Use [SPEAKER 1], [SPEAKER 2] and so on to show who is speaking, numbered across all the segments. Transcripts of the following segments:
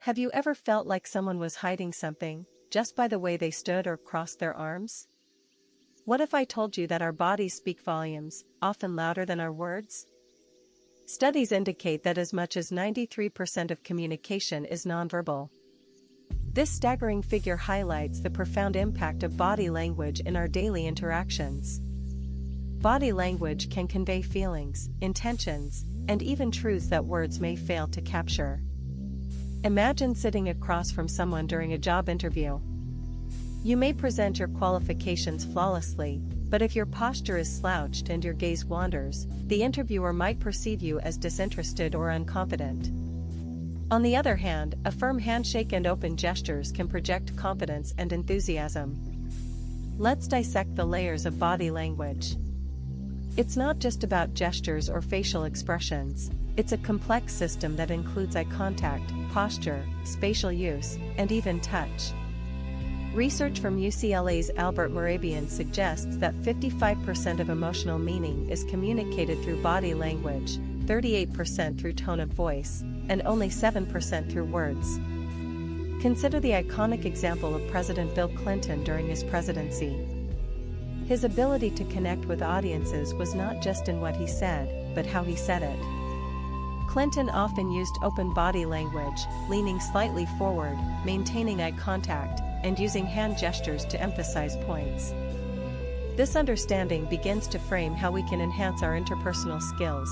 [SPEAKER 1] Have you ever felt like someone was hiding something, just by the way they stood or crossed their arms? What if I told you that our bodies speak volumes, often louder than our words? Studies indicate that as much as 93% of communication is nonverbal. This staggering figure highlights the profound impact of body language in our daily interactions. Body language can convey feelings, intentions, and even truths that words may fail to capture. Imagine sitting across from someone during a job interview. You may present your qualifications flawlessly, but if your posture is slouched and your gaze wanders, the interviewer might perceive you as disinterested or unconfident. On the other hand, a firm handshake and open gestures can project confidence and enthusiasm. Let's dissect the layers of body language. It's not just about gestures or facial expressions. It's a complex system that includes eye contact, posture, spatial use, and even touch. Research from UCLA's Albert Mehrabian suggests that 55% of emotional meaning is communicated through body language, 38% through tone of voice, and only 7% through words. Consider the iconic example of President Bill Clinton during his presidency. His ability to connect with audiences was not just in what he said, but how he said it. Clinton often used open body language, leaning slightly forward, maintaining eye contact, and using hand gestures to emphasize points. This understanding begins to frame how we can enhance our interpersonal skills.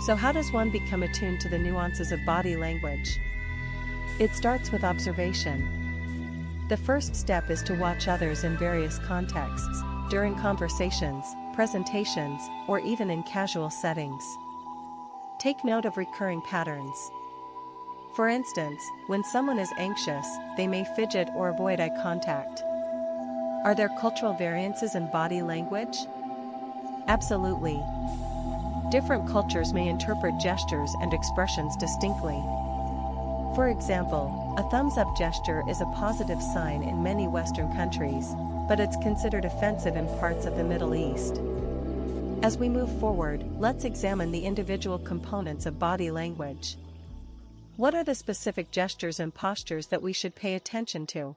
[SPEAKER 1] So how does one become attuned to the nuances of body language? It starts with observation. The first step is to watch others in various contexts, during conversations, presentations, or even in casual settings. Take note of recurring patterns. For instance, when someone is anxious, they may fidget or avoid eye contact. Are there cultural variances in body language? Absolutely. Different cultures may interpret gestures and expressions distinctly. For example, a thumbs-up gesture is a positive sign in many Western countries, but it's considered offensive in parts of the Middle East. As we move forward, let's examine the individual components of body language. What are the specific gestures and postures that we should pay attention to?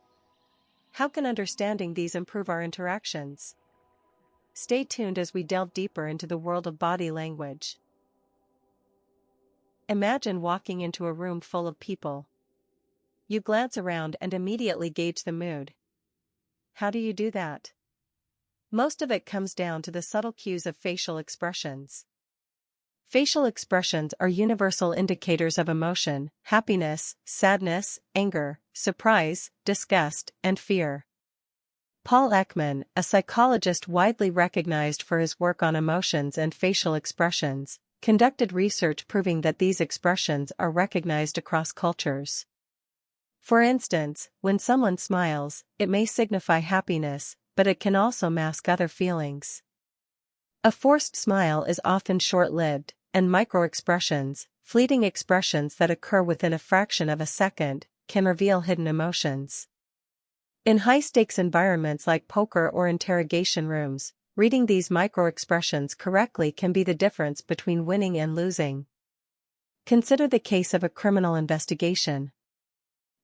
[SPEAKER 1] How can understanding these improve our interactions? Stay tuned as we delve deeper into the world of body language. Imagine walking into a room full of people. You glance around and immediately gauge the mood. How do you do that? Most of it comes down to the subtle cues of facial expressions. Facial expressions are universal indicators of emotion, happiness, sadness, anger, surprise, disgust, and fear. Paul Ekman, a psychologist widely recognized for his work on emotions and facial expressions, conducted research proving that these expressions are recognized across cultures. For instance, when someone smiles, it may signify happiness, but it can also mask other feelings. A forced smile is often short-lived, and micro-expressions, fleeting expressions that occur within a fraction of a second, can reveal hidden emotions. In high-stakes environments like poker or interrogation rooms, reading these micro-expressions correctly can be the difference between winning and losing. Consider the case of a criminal investigation.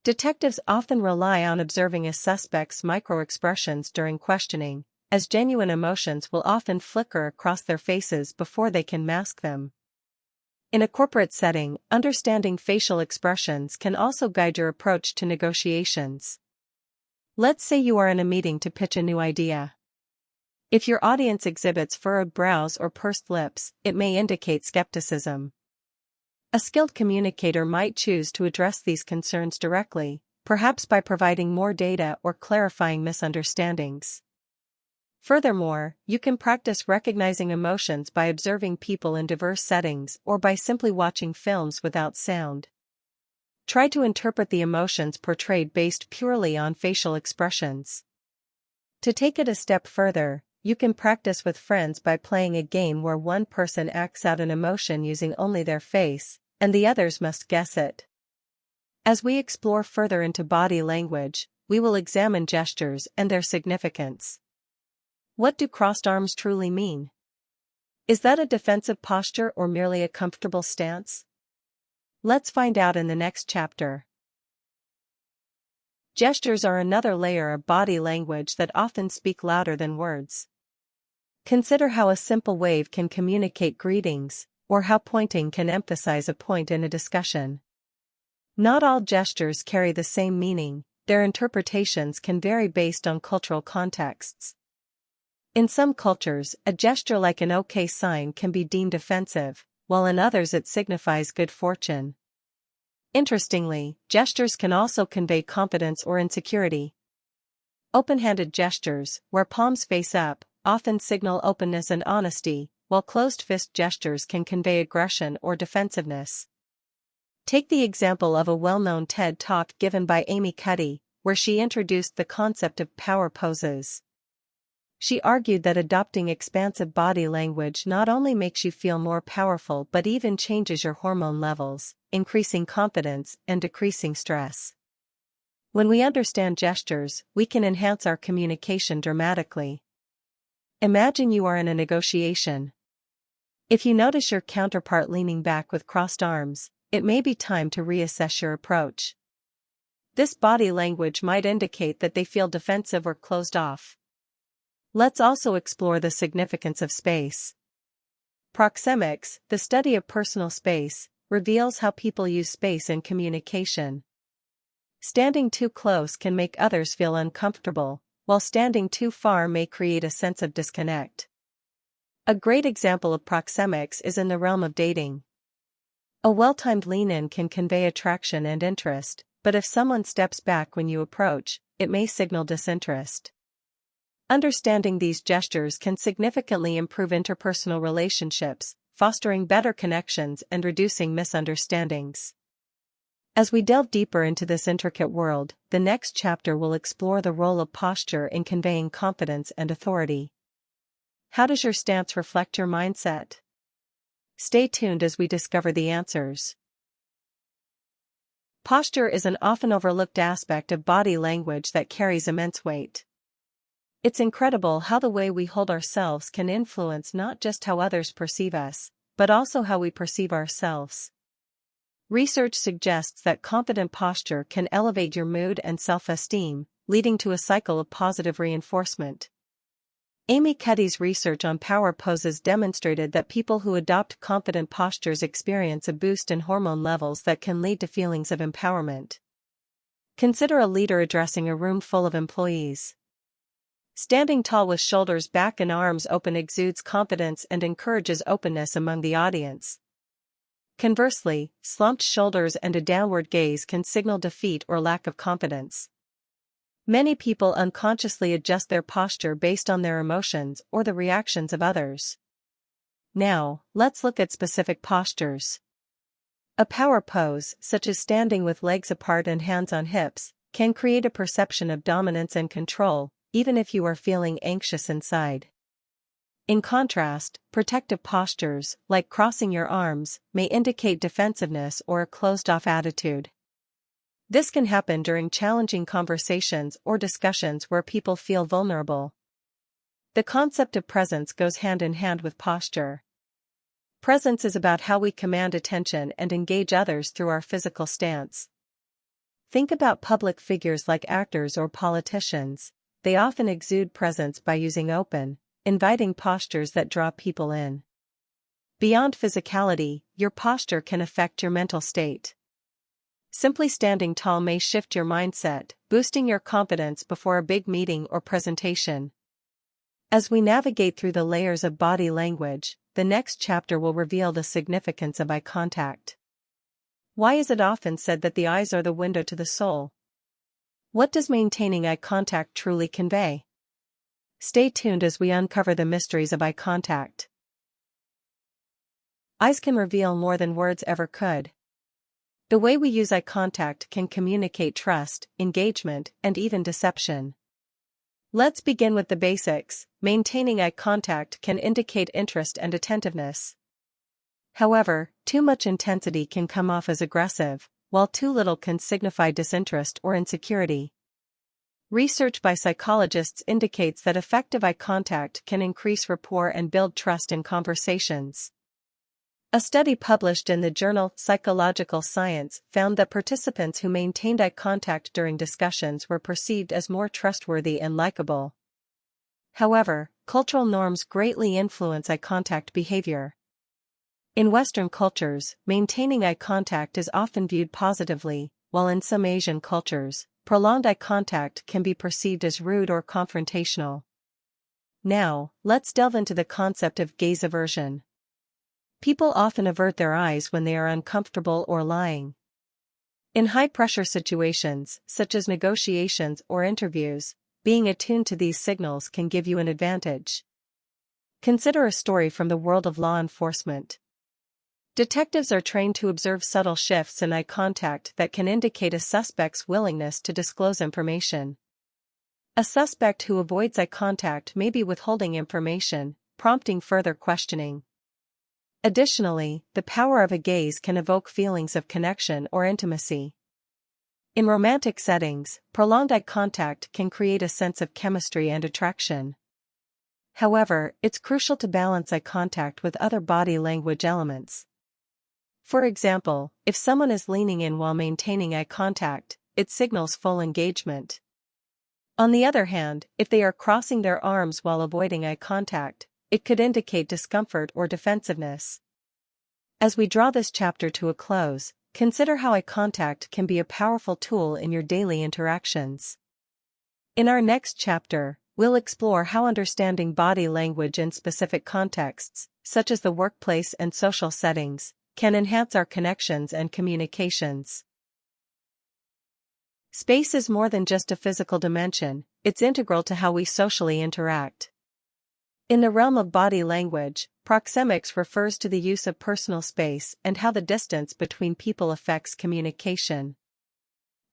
[SPEAKER 1] Detectives often rely on observing a suspect's micro-expressions during questioning, as genuine emotions will often flicker across their faces before they can mask them. In a corporate setting, understanding facial expressions can also guide your approach to negotiations. Let's say you are in a meeting to pitch a new idea. If your audience exhibits furrowed brows or pursed lips, it may indicate skepticism. A skilled communicator might choose to address these concerns directly, perhaps by providing more data or clarifying misunderstandings. Furthermore, you can practice recognizing emotions by observing people in diverse settings or by simply watching films without sound. Try to interpret the emotions portrayed based purely on facial expressions. To take it a step further, you can practice with friends by playing a game where one person acts out an emotion using only their face, and the others must guess it. As we explore further into body language, we will examine gestures and their significance. What do crossed arms truly mean? Is that a defensive posture or merely a comfortable stance? Let's find out in the next chapter. Gestures are another layer of body language that often speak louder than words. Consider how a simple wave can communicate greetings, or how pointing can emphasize a point in a discussion. Not all gestures carry the same meaning, their interpretations can vary based on cultural contexts. In some cultures, a gesture like an OK sign can be deemed offensive, while in others it signifies good fortune. Interestingly, gestures can also convey confidence or insecurity. Open-handed gestures, where palms face up, often signal openness and honesty, while closed-fist gestures can convey aggression or defensiveness. Take the example of a well-known TED Talk given by Amy Cuddy, where she introduced the concept of power poses. She argued that adopting expansive body language not only makes you feel more powerful but even changes your hormone levels, increasing confidence and decreasing stress. When we understand gestures, we can enhance our communication dramatically. Imagine you are in a negotiation. If you notice your counterpart leaning back with crossed arms, it may be time to reassess your approach. This body language might indicate that they feel defensive or closed off. Let's also explore the significance of space. Proxemics, the study of personal space, reveals how people use space in communication. Standing too close can make others feel uncomfortable, while standing too far may create a sense of disconnect. A great example of proxemics is in the realm of dating. A well-timed lean-in can convey attraction and interest, but if someone steps back when you approach, it may signal disinterest. Understanding these gestures can significantly improve interpersonal relationships, fostering better connections and reducing misunderstandings. As we delve deeper into this intricate world, the next chapter will explore the role of posture in conveying confidence and authority. How does your stance reflect your mindset? Stay tuned as we discover the answers. Posture is an often overlooked aspect of body language that carries immense weight. It's incredible how the way we hold ourselves can influence not just how others perceive us, but also how we perceive ourselves. Research suggests that confident posture can elevate your mood and self-esteem, leading to a cycle of positive reinforcement. Amy Cuddy's research on power poses demonstrated that people who adopt confident postures experience a boost in hormone levels that can lead to feelings of empowerment. Consider a leader addressing a room full of employees. Standing tall with shoulders back and arms open exudes confidence and encourages openness among the audience. Conversely, slumped shoulders and a downward gaze can signal defeat or lack of confidence. Many people unconsciously adjust their posture based on their emotions or the reactions of others. Now, let's look at specific postures. A power pose, such as standing with legs apart and hands on hips, can create a perception of dominance and control, even if you are feeling anxious inside. In contrast, protective postures, like crossing your arms, may indicate defensiveness or a closed-off attitude. This can happen during challenging conversations or discussions where people feel vulnerable. The concept of presence goes hand in hand with posture. Presence is about how we command attention and engage others through our physical stance. Think about public figures like actors or politicians. They often exude presence by using open, inviting postures that draw people in. Beyond physicality, your posture can affect your mental state. Simply standing tall may shift your mindset, boosting your confidence before a big meeting or presentation. As we navigate through the layers of body language, the next chapter will reveal the significance of eye contact. Why is it often said that the eyes are the window to the soul? What does maintaining eye contact truly convey? Stay tuned as we uncover the mysteries of eye contact. Eyes can reveal more than words ever could. The way we use eye contact can communicate trust, engagement, and even deception. Let's begin with the basics. Maintaining eye contact can indicate interest and attentiveness. However, too much intensity can come off as aggressive, while too little can signify disinterest or insecurity. Research by psychologists indicates that effective eye contact can increase rapport and build trust in conversations. A study published in the journal Psychological Science found that participants who maintained eye contact during discussions were perceived as more trustworthy and likable. However, cultural norms greatly influence eye contact behavior. In Western cultures, maintaining eye contact is often viewed positively, while in some Asian cultures, prolonged eye contact can be perceived as rude or confrontational. Now, let's delve into the concept of gaze aversion. People often avert their eyes when they are uncomfortable or lying. In high-pressure situations, such as negotiations or interviews, being attuned to these signals can give you an advantage. Consider a story from the world of law enforcement. Detectives are trained to observe subtle shifts in eye contact that can indicate a suspect's willingness to disclose information. A suspect who avoids eye contact may be withholding information, prompting further questioning. Additionally, the power of a gaze can evoke feelings of connection or intimacy. In romantic settings, prolonged eye contact can create a sense of chemistry and attraction. However, it's crucial to balance eye contact with other body language elements. For example, if someone is leaning in while maintaining eye contact, it signals full engagement. On the other hand, if they are crossing their arms while avoiding eye contact, it could indicate discomfort or defensiveness. As we draw this chapter to a close, consider how eye contact can be a powerful tool in your daily interactions. In our next chapter, we'll explore how understanding body language in specific contexts, such as the workplace and social settings, can enhance our connections and communications. Space is more than just a physical dimension, it's integral to how we socially interact. In the realm of body language, proxemics refers to the use of personal space and how the distance between people affects communication.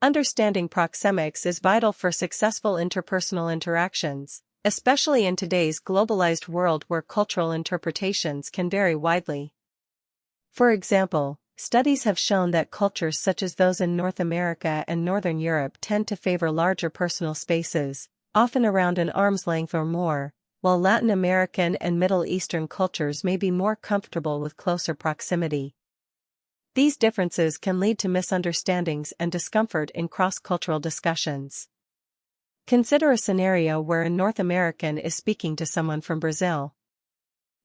[SPEAKER 1] Understanding proxemics is vital for successful interpersonal interactions, especially in today's globalized world where cultural interpretations can vary widely. For example, studies have shown that cultures such as those in North America and Northern Europe tend to favor larger personal spaces, often around an arm's length or more, while Latin American and Middle Eastern cultures may be more comfortable with closer proximity. These differences can lead to misunderstandings and discomfort in cross-cultural discussions. Consider a scenario where a North American is speaking to someone from Brazil.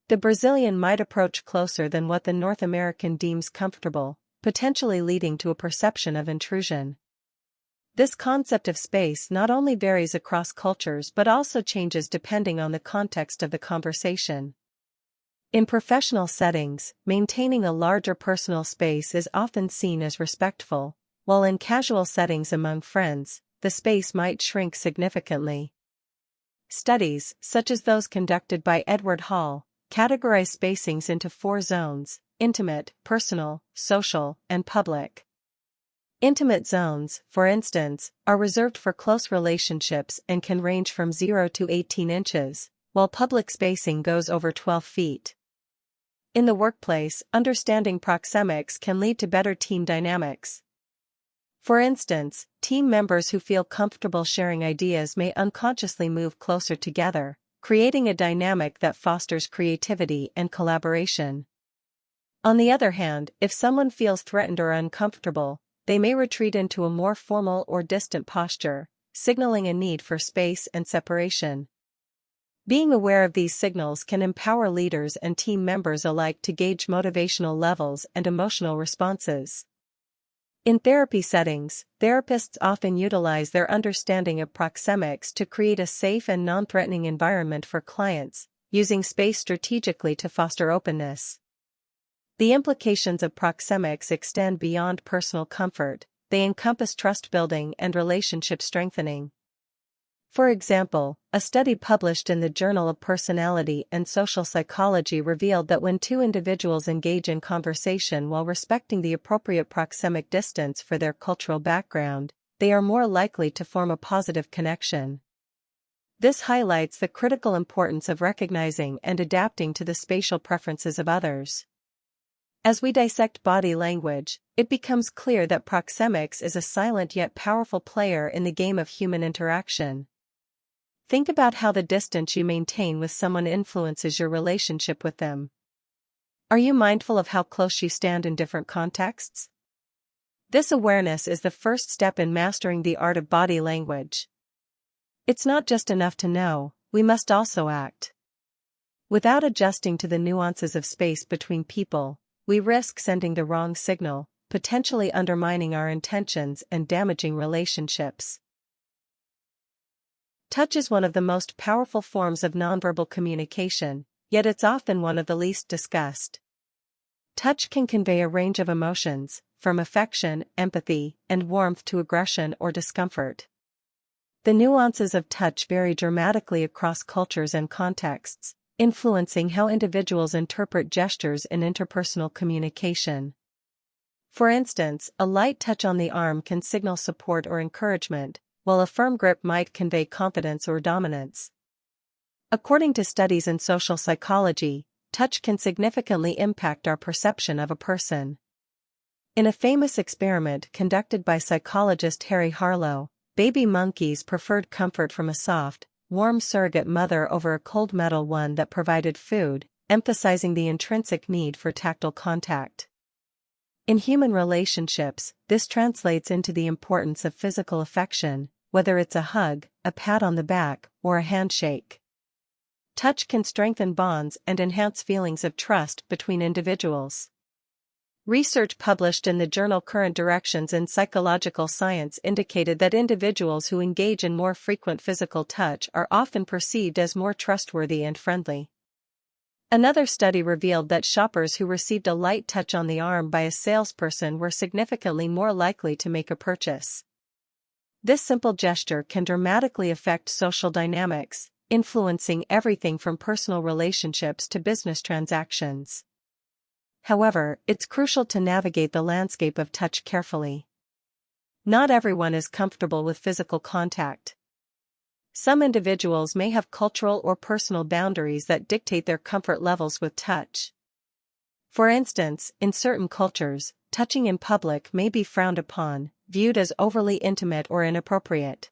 [SPEAKER 1] The Brazilian might approach closer than what the North American deems comfortable, potentially leading to a perception of intrusion. This concept of space not only varies across cultures but also changes depending on the context of the conversation. In professional settings, maintaining a larger personal space is often seen as respectful, while in casual settings among friends, the space might shrink significantly. Studies, such as those conducted by Edward Hall, categorize spacings into 4 zones: intimate, personal, social, and public. Intimate zones, for instance, are reserved for close relationships and can range from 0 to 18 inches, while public spacing goes over 12 feet. In the workplace, understanding proxemics can lead to better team dynamics. For instance, team members who feel comfortable sharing ideas may unconsciously move closer together, creating a dynamic that fosters creativity and collaboration. On the other hand, if someone feels threatened or uncomfortable, they may retreat into a more formal or distant posture, signaling a need for space and separation. Being aware of these signals can empower leaders and team members alike to gauge motivational levels and emotional responses. In therapy settings, therapists often utilize their understanding of proxemics to create a safe and non-threatening environment for clients, using space strategically to foster openness. The implications of proxemics extend beyond personal comfort, they encompass trust building and relationship strengthening. For example, a study published in the Journal of Personality and Social Psychology revealed that when 2 individuals engage in conversation while respecting the appropriate proxemic distance for their cultural background, they are more likely to form a positive connection. This highlights the critical importance of recognizing and adapting to the spatial preferences of others. As we dissect body language, it becomes clear that proxemics is a silent yet powerful player in the game of human interaction. Think about how the distance you maintain with someone influences your relationship with them. Are you mindful of how close you stand in different contexts? This awareness is the first step in mastering the art of body language. It's not just enough to know, we must also act. Without adjusting to the nuances of space between people, we risk sending the wrong signal, potentially undermining our intentions and damaging relationships. Touch is one of the most powerful forms of nonverbal communication, yet it's often one of the least discussed. Touch can convey a range of emotions, from affection, empathy, and warmth to aggression or discomfort. The nuances of touch vary dramatically across cultures and contexts, influencing how individuals interpret gestures in interpersonal communication. For instance, a light touch on the arm can signal support or encouragement, while a firm grip might convey confidence or dominance. According to studies in social psychology, touch can significantly impact our perception of a person. In a famous experiment conducted by psychologist Harry Harlow, baby monkeys preferred comfort from a soft, warm surrogate mother over a cold metal one that provided food, emphasizing the intrinsic need for tactile contact. In human relationships, this translates into the importance of physical affection, whether it's a hug, a pat on the back, or a handshake. Touch can strengthen bonds and enhance feelings of trust between individuals. Research published in the journal Current Directions in Psychological Science indicated that individuals who engage in more frequent physical touch are often perceived as more trustworthy and friendly. Another study revealed that shoppers who received a light touch on the arm by a salesperson were significantly more likely to make a purchase. This simple gesture can dramatically affect social dynamics, influencing everything from personal relationships to business transactions. However, it's crucial to navigate the landscape of touch carefully. Not everyone is comfortable with physical contact. Some individuals may have cultural or personal boundaries that dictate their comfort levels with touch. For instance, in certain cultures, touching in public may be frowned upon, viewed as overly intimate or inappropriate.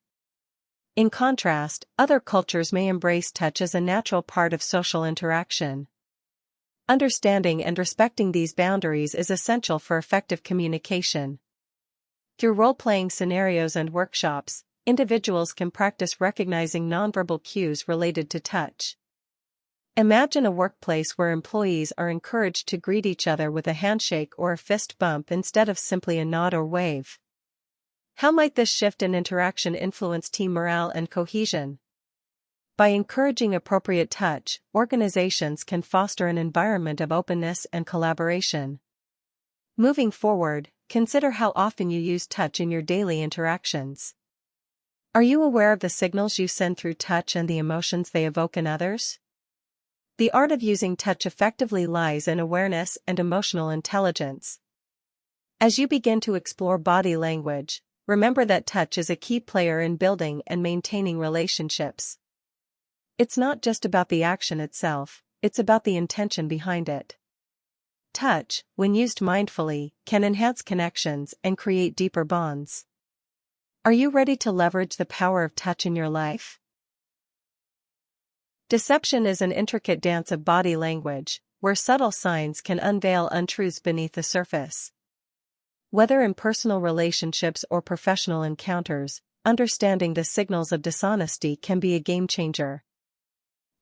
[SPEAKER 1] In contrast, other cultures may embrace touch as a natural part of social interaction. Understanding and respecting these boundaries is essential for effective communication. Through role-playing scenarios and workshops, individuals can practice recognizing nonverbal cues related to touch. Imagine a workplace where employees are encouraged to greet each other with a handshake or a fist bump instead of simply a nod or wave. How might this shift in interaction influence team morale and cohesion? By encouraging appropriate touch, organizations can foster an environment of openness and collaboration. Moving forward, consider how often you use touch in your daily interactions. Are you aware of the signals you send through touch and the emotions they evoke in others? The art of using touch effectively lies in awareness and emotional intelligence. As you begin to explore body language, remember that touch is a key player in building and maintaining relationships. It's not just about the action itself, it's about the intention behind it. Touch, when used mindfully, can enhance connections and create deeper bonds. Are you ready to leverage the power of touch in your life? Deception is an intricate dance of body language, where subtle signs can unveil untruths beneath the surface. Whether in personal relationships or professional encounters, understanding the signals of dishonesty can be a game changer.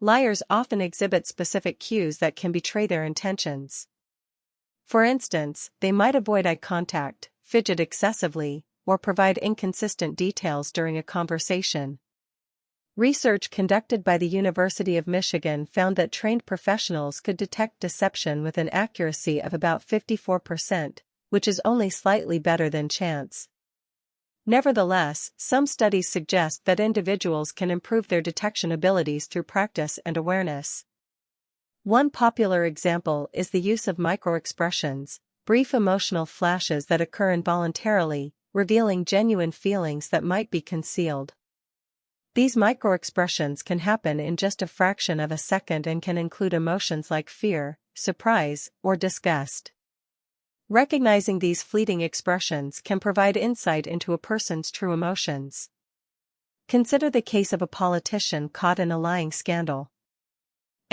[SPEAKER 1] Liars often exhibit specific cues that can betray their intentions. For instance, they might avoid eye contact, fidget excessively, or provide inconsistent details during a conversation. Research conducted by the University of Michigan found that trained professionals could detect deception with an accuracy of about 54%, which is only slightly better than chance. Nevertheless, some studies suggest that individuals can improve their detection abilities through practice and awareness. One popular example is the use of microexpressions, brief emotional flashes that occur involuntarily, revealing genuine feelings that might be concealed. These microexpressions can happen in just a fraction of a second and can include emotions like fear, surprise, or disgust. Recognizing these fleeting expressions can provide insight into a person's true emotions. Consider the case of a politician caught in a lying scandal.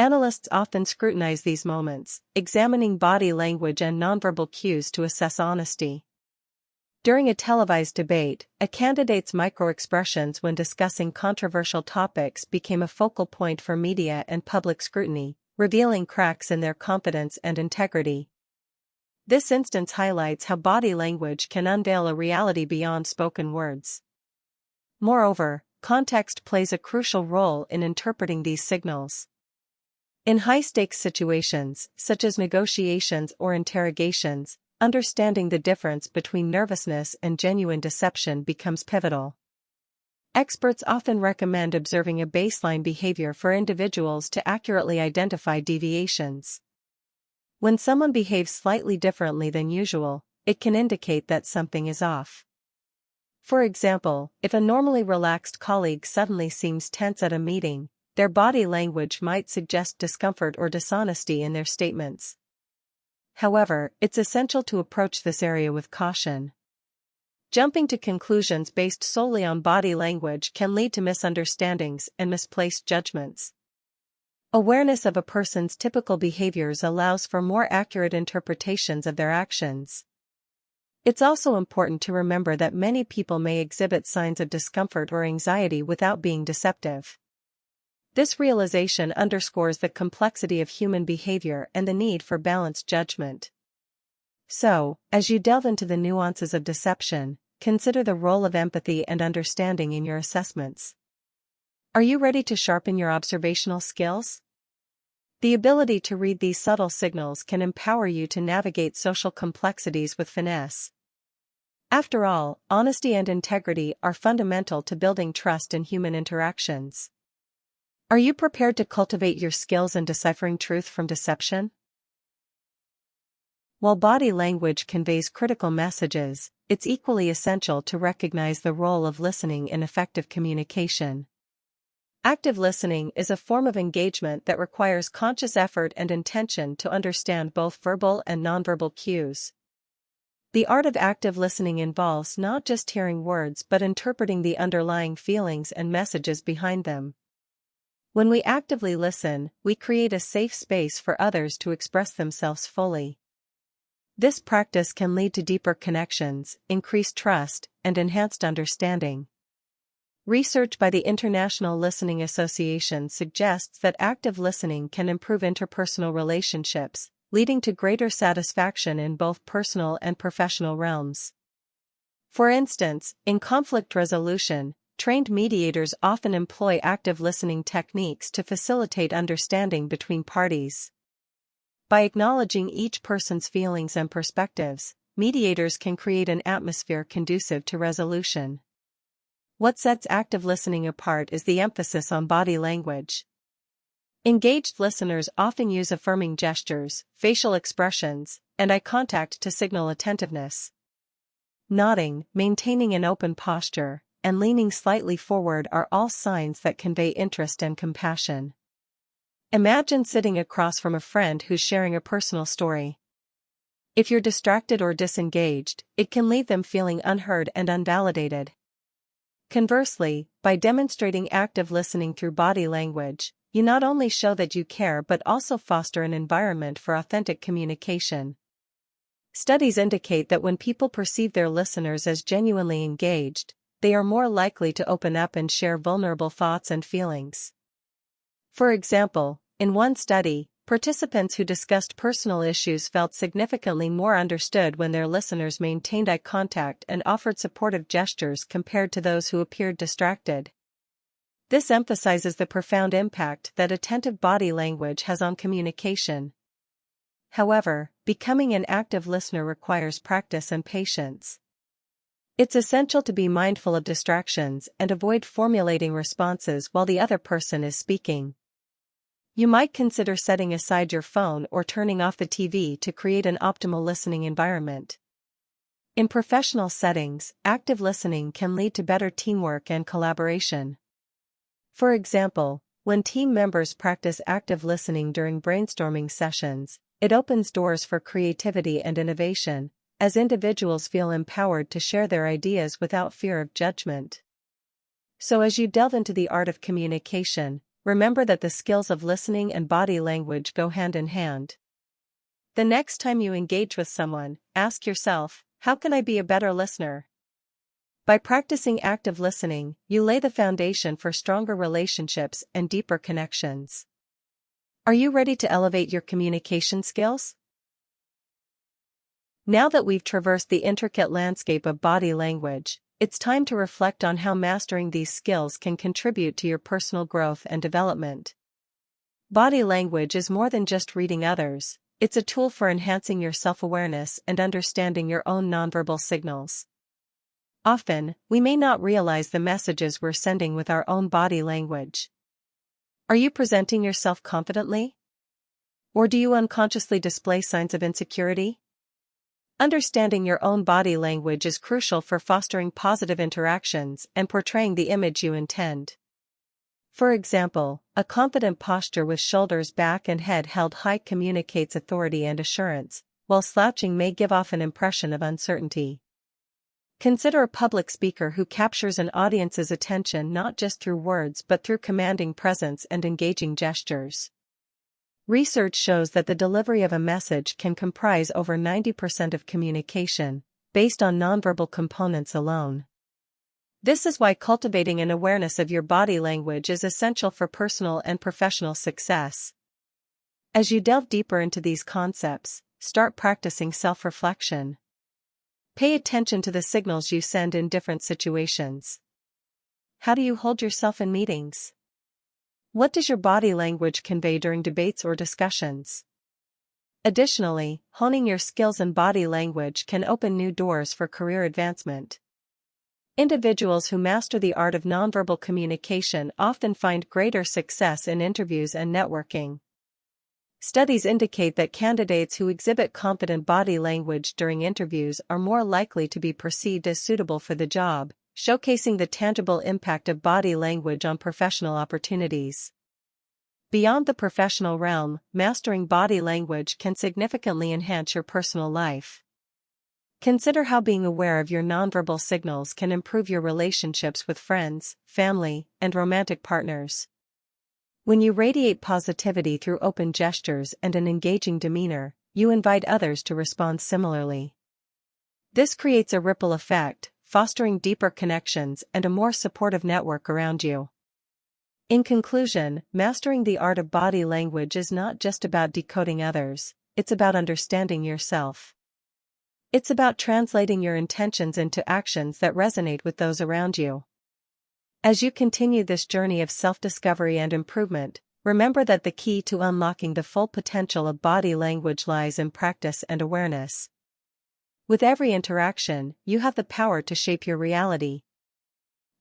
[SPEAKER 1] Analysts often scrutinize these moments, examining body language and nonverbal cues to assess honesty. During a televised debate, a candidate's microexpressions when discussing controversial topics became a focal point for media and public scrutiny, revealing cracks in their confidence and integrity. This instance highlights how body language can unveil a reality beyond spoken words. Moreover, context plays a crucial role in interpreting these signals. In high-stakes situations, such as negotiations or interrogations, understanding the difference between nervousness and genuine deception becomes pivotal. Experts often recommend observing a baseline behavior for individuals to accurately identify deviations. When someone behaves slightly differently than usual, it can indicate that something is off. For example, if a normally relaxed colleague suddenly seems tense at a meeting, their body language might suggest discomfort or dishonesty in their statements. However, it's essential to approach this area with caution. Jumping to conclusions based solely on body language can lead to misunderstandings and misplaced judgments. Awareness of a person's typical behaviors allows for more accurate interpretations of their actions. It's also important to remember that many people may exhibit signs of discomfort or anxiety without being deceptive. This realization underscores the complexity of human behavior and the need for balanced judgment. So, as you delve into the nuances of deception, consider the role of empathy and understanding in your assessments. Are you ready to sharpen your observational skills? The ability to read these subtle signals can empower you to navigate social complexities with finesse. After all, honesty and integrity are fundamental to building trust in human interactions. Are you prepared to cultivate your skills in deciphering truth from deception? While body language conveys critical messages, it's equally essential to recognize the role of listening in effective communication. Active listening is a form of engagement that requires conscious effort and intention to understand both verbal and nonverbal cues. The art of active listening involves not just hearing words but interpreting the underlying feelings and messages behind them. When we actively listen, we create a safe space for others to express themselves fully. This practice can lead to deeper connections, increased trust, and enhanced understanding. Research by the International Listening Association suggests that active listening can improve interpersonal relationships, leading to greater satisfaction in both personal and professional realms. For instance, in conflict resolution, trained mediators often employ active listening techniques to facilitate understanding between parties. By acknowledging each person's feelings and perspectives, mediators can create an atmosphere conducive to resolution. What sets active listening apart is the emphasis on body language. Engaged listeners often use affirming gestures, facial expressions, and eye contact to signal attentiveness. Nodding, maintaining an open posture, and leaning slightly forward are all signs that convey interest and compassion. Imagine sitting across from a friend who's sharing a personal story. If you're distracted or disengaged, it can leave them feeling unheard and unvalidated. Conversely, by demonstrating active listening through body language, you not only show that you care but also foster an environment for authentic communication. Studies indicate that when people perceive their listeners as genuinely engaged, they are more likely to open up and share vulnerable thoughts and feelings. For example, in one study, participants who discussed personal issues felt significantly more understood when their listeners maintained eye contact and offered supportive gestures compared to those who appeared distracted. This emphasizes the profound impact that attentive body language has on communication. However, becoming an active listener requires practice and patience. It's essential to be mindful of distractions and avoid formulating responses while the other person is speaking. You might consider setting aside your phone or turning off the TV to create an optimal listening environment. In professional settings, active listening can lead to better teamwork and collaboration. For example, when team members practice active listening during brainstorming sessions, it opens doors for creativity and innovation, as individuals feel empowered to share their ideas without fear of judgment. So as you delve into the art of communication, remember that the skills of listening and body language go hand in hand. The next time you engage with someone, ask yourself, how can I be a better listener? By practicing active listening, you lay the foundation for stronger relationships and deeper connections. Are you ready to elevate your communication skills? Now that we've traversed the intricate landscape of body language, it's time to reflect on how mastering these skills can contribute to your personal growth and development. Body language is more than just reading others, it's a tool for enhancing your self-awareness and understanding your own nonverbal signals. Often, we may not realize the messages we're sending with our own body language. Are you presenting yourself confidently? Or do you unconsciously display signs of insecurity? Understanding your own body language is crucial for fostering positive interactions and portraying the image you intend. For example, a confident posture with shoulders back and head held high communicates authority and assurance, while slouching may give off an impression of uncertainty. Consider a public speaker who captures an audience's attention not just through words but through commanding presence and engaging gestures. Research shows that the delivery of a message can comprise over 90% of communication, based on nonverbal components alone. This is why cultivating an awareness of your body language is essential for personal and professional success. As you delve deeper into these concepts, start practicing self-reflection. Pay attention to the signals you send in different situations. How do you hold yourself in meetings? What does your body language convey during debates or discussions? Additionally, honing your skills in body language can open new doors for career advancement. Individuals who master the art of nonverbal communication often find greater success in interviews and networking. Studies indicate that candidates who exhibit confident body language during interviews are more likely to be perceived as suitable for the job, showcasing the tangible impact of body language on professional opportunities. Beyond the professional realm, mastering body language can significantly enhance your personal life. Consider how being aware of your nonverbal signals can improve your relationships with friends, family, and romantic partners. When you radiate positivity through open gestures and an engaging demeanor, you invite others to respond similarly. This creates a ripple effect, fostering deeper connections and a more supportive network around you. In conclusion, mastering the art of body language is not just about decoding others, it's about understanding yourself. It's about translating your intentions into actions that resonate with those around you. As you continue this journey of self-discovery and improvement, remember that the key to unlocking the full potential of body language lies in practice and awareness. With every interaction, you have the power to shape your reality.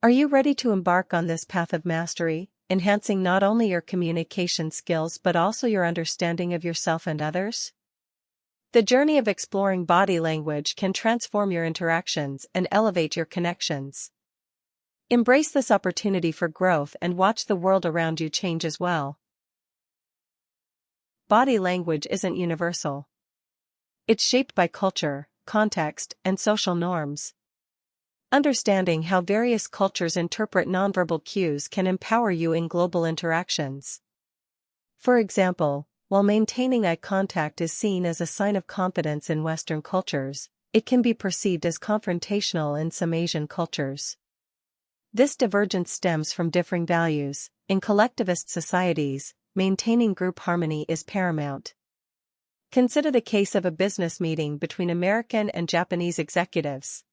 [SPEAKER 1] Are you ready to embark on this path of mastery, enhancing not only your communication skills but also your understanding of yourself and others? The journey of exploring body language can transform your interactions and elevate your connections. Embrace this opportunity for growth and watch the world around you change as well. Body language isn't universal. It's shaped by culture, context, and social norms. Understanding how various cultures interpret nonverbal cues can empower you in global interactions. For example, while maintaining eye contact is seen as a sign of confidence in Western cultures, it can be perceived as confrontational in some Asian cultures. This divergence stems from differing values. In collectivist societies, maintaining group harmony is paramount. Consider the case of a business meeting between American and Japanese executives.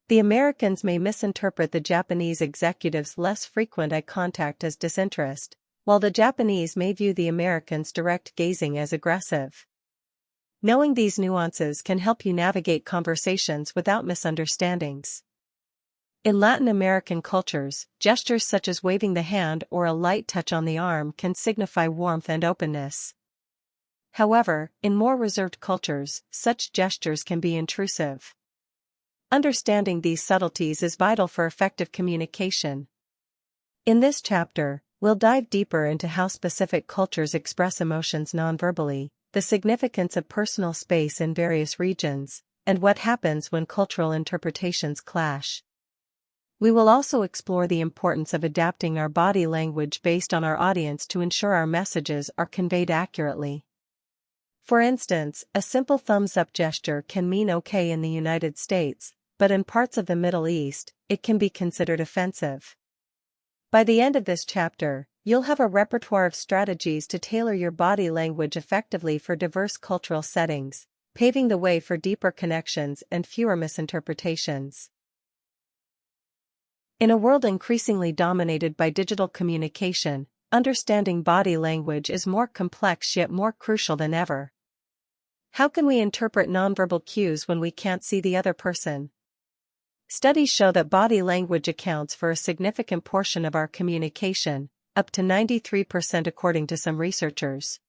[SPEAKER 1] The Americans may misinterpret the Japanese executives' less frequent eye contact as disinterest, while the Japanese may view the Americans' direct gazing as aggressive. Knowing these nuances can help you navigate conversations without misunderstandings. In Latin American cultures, gestures such as waving the hand or a light touch on the arm can signify warmth and openness. However, in more reserved cultures, such gestures can be intrusive. Understanding these subtleties is vital for effective communication. In this chapter, we'll dive deeper into how specific cultures express emotions nonverbally, the significance of personal space in various regions, and what happens when cultural interpretations clash. We will also explore the importance of adapting our body language based on our audience to ensure our messages are conveyed accurately. For instance, a simple thumbs-up gesture can mean okay in the United States, but in parts of the Middle East, it can be considered offensive. By the end of this chapter, you'll have a repertoire of strategies to tailor your body language effectively for diverse cultural settings, paving the way for deeper connections and fewer misinterpretations. In a world increasingly dominated by digital communication, understanding body language is more complex yet more crucial than ever. How can we interpret nonverbal cues when we can't see the other person? Studies show that body language accounts for a significant portion of our communication, up to 93% according to some researchers.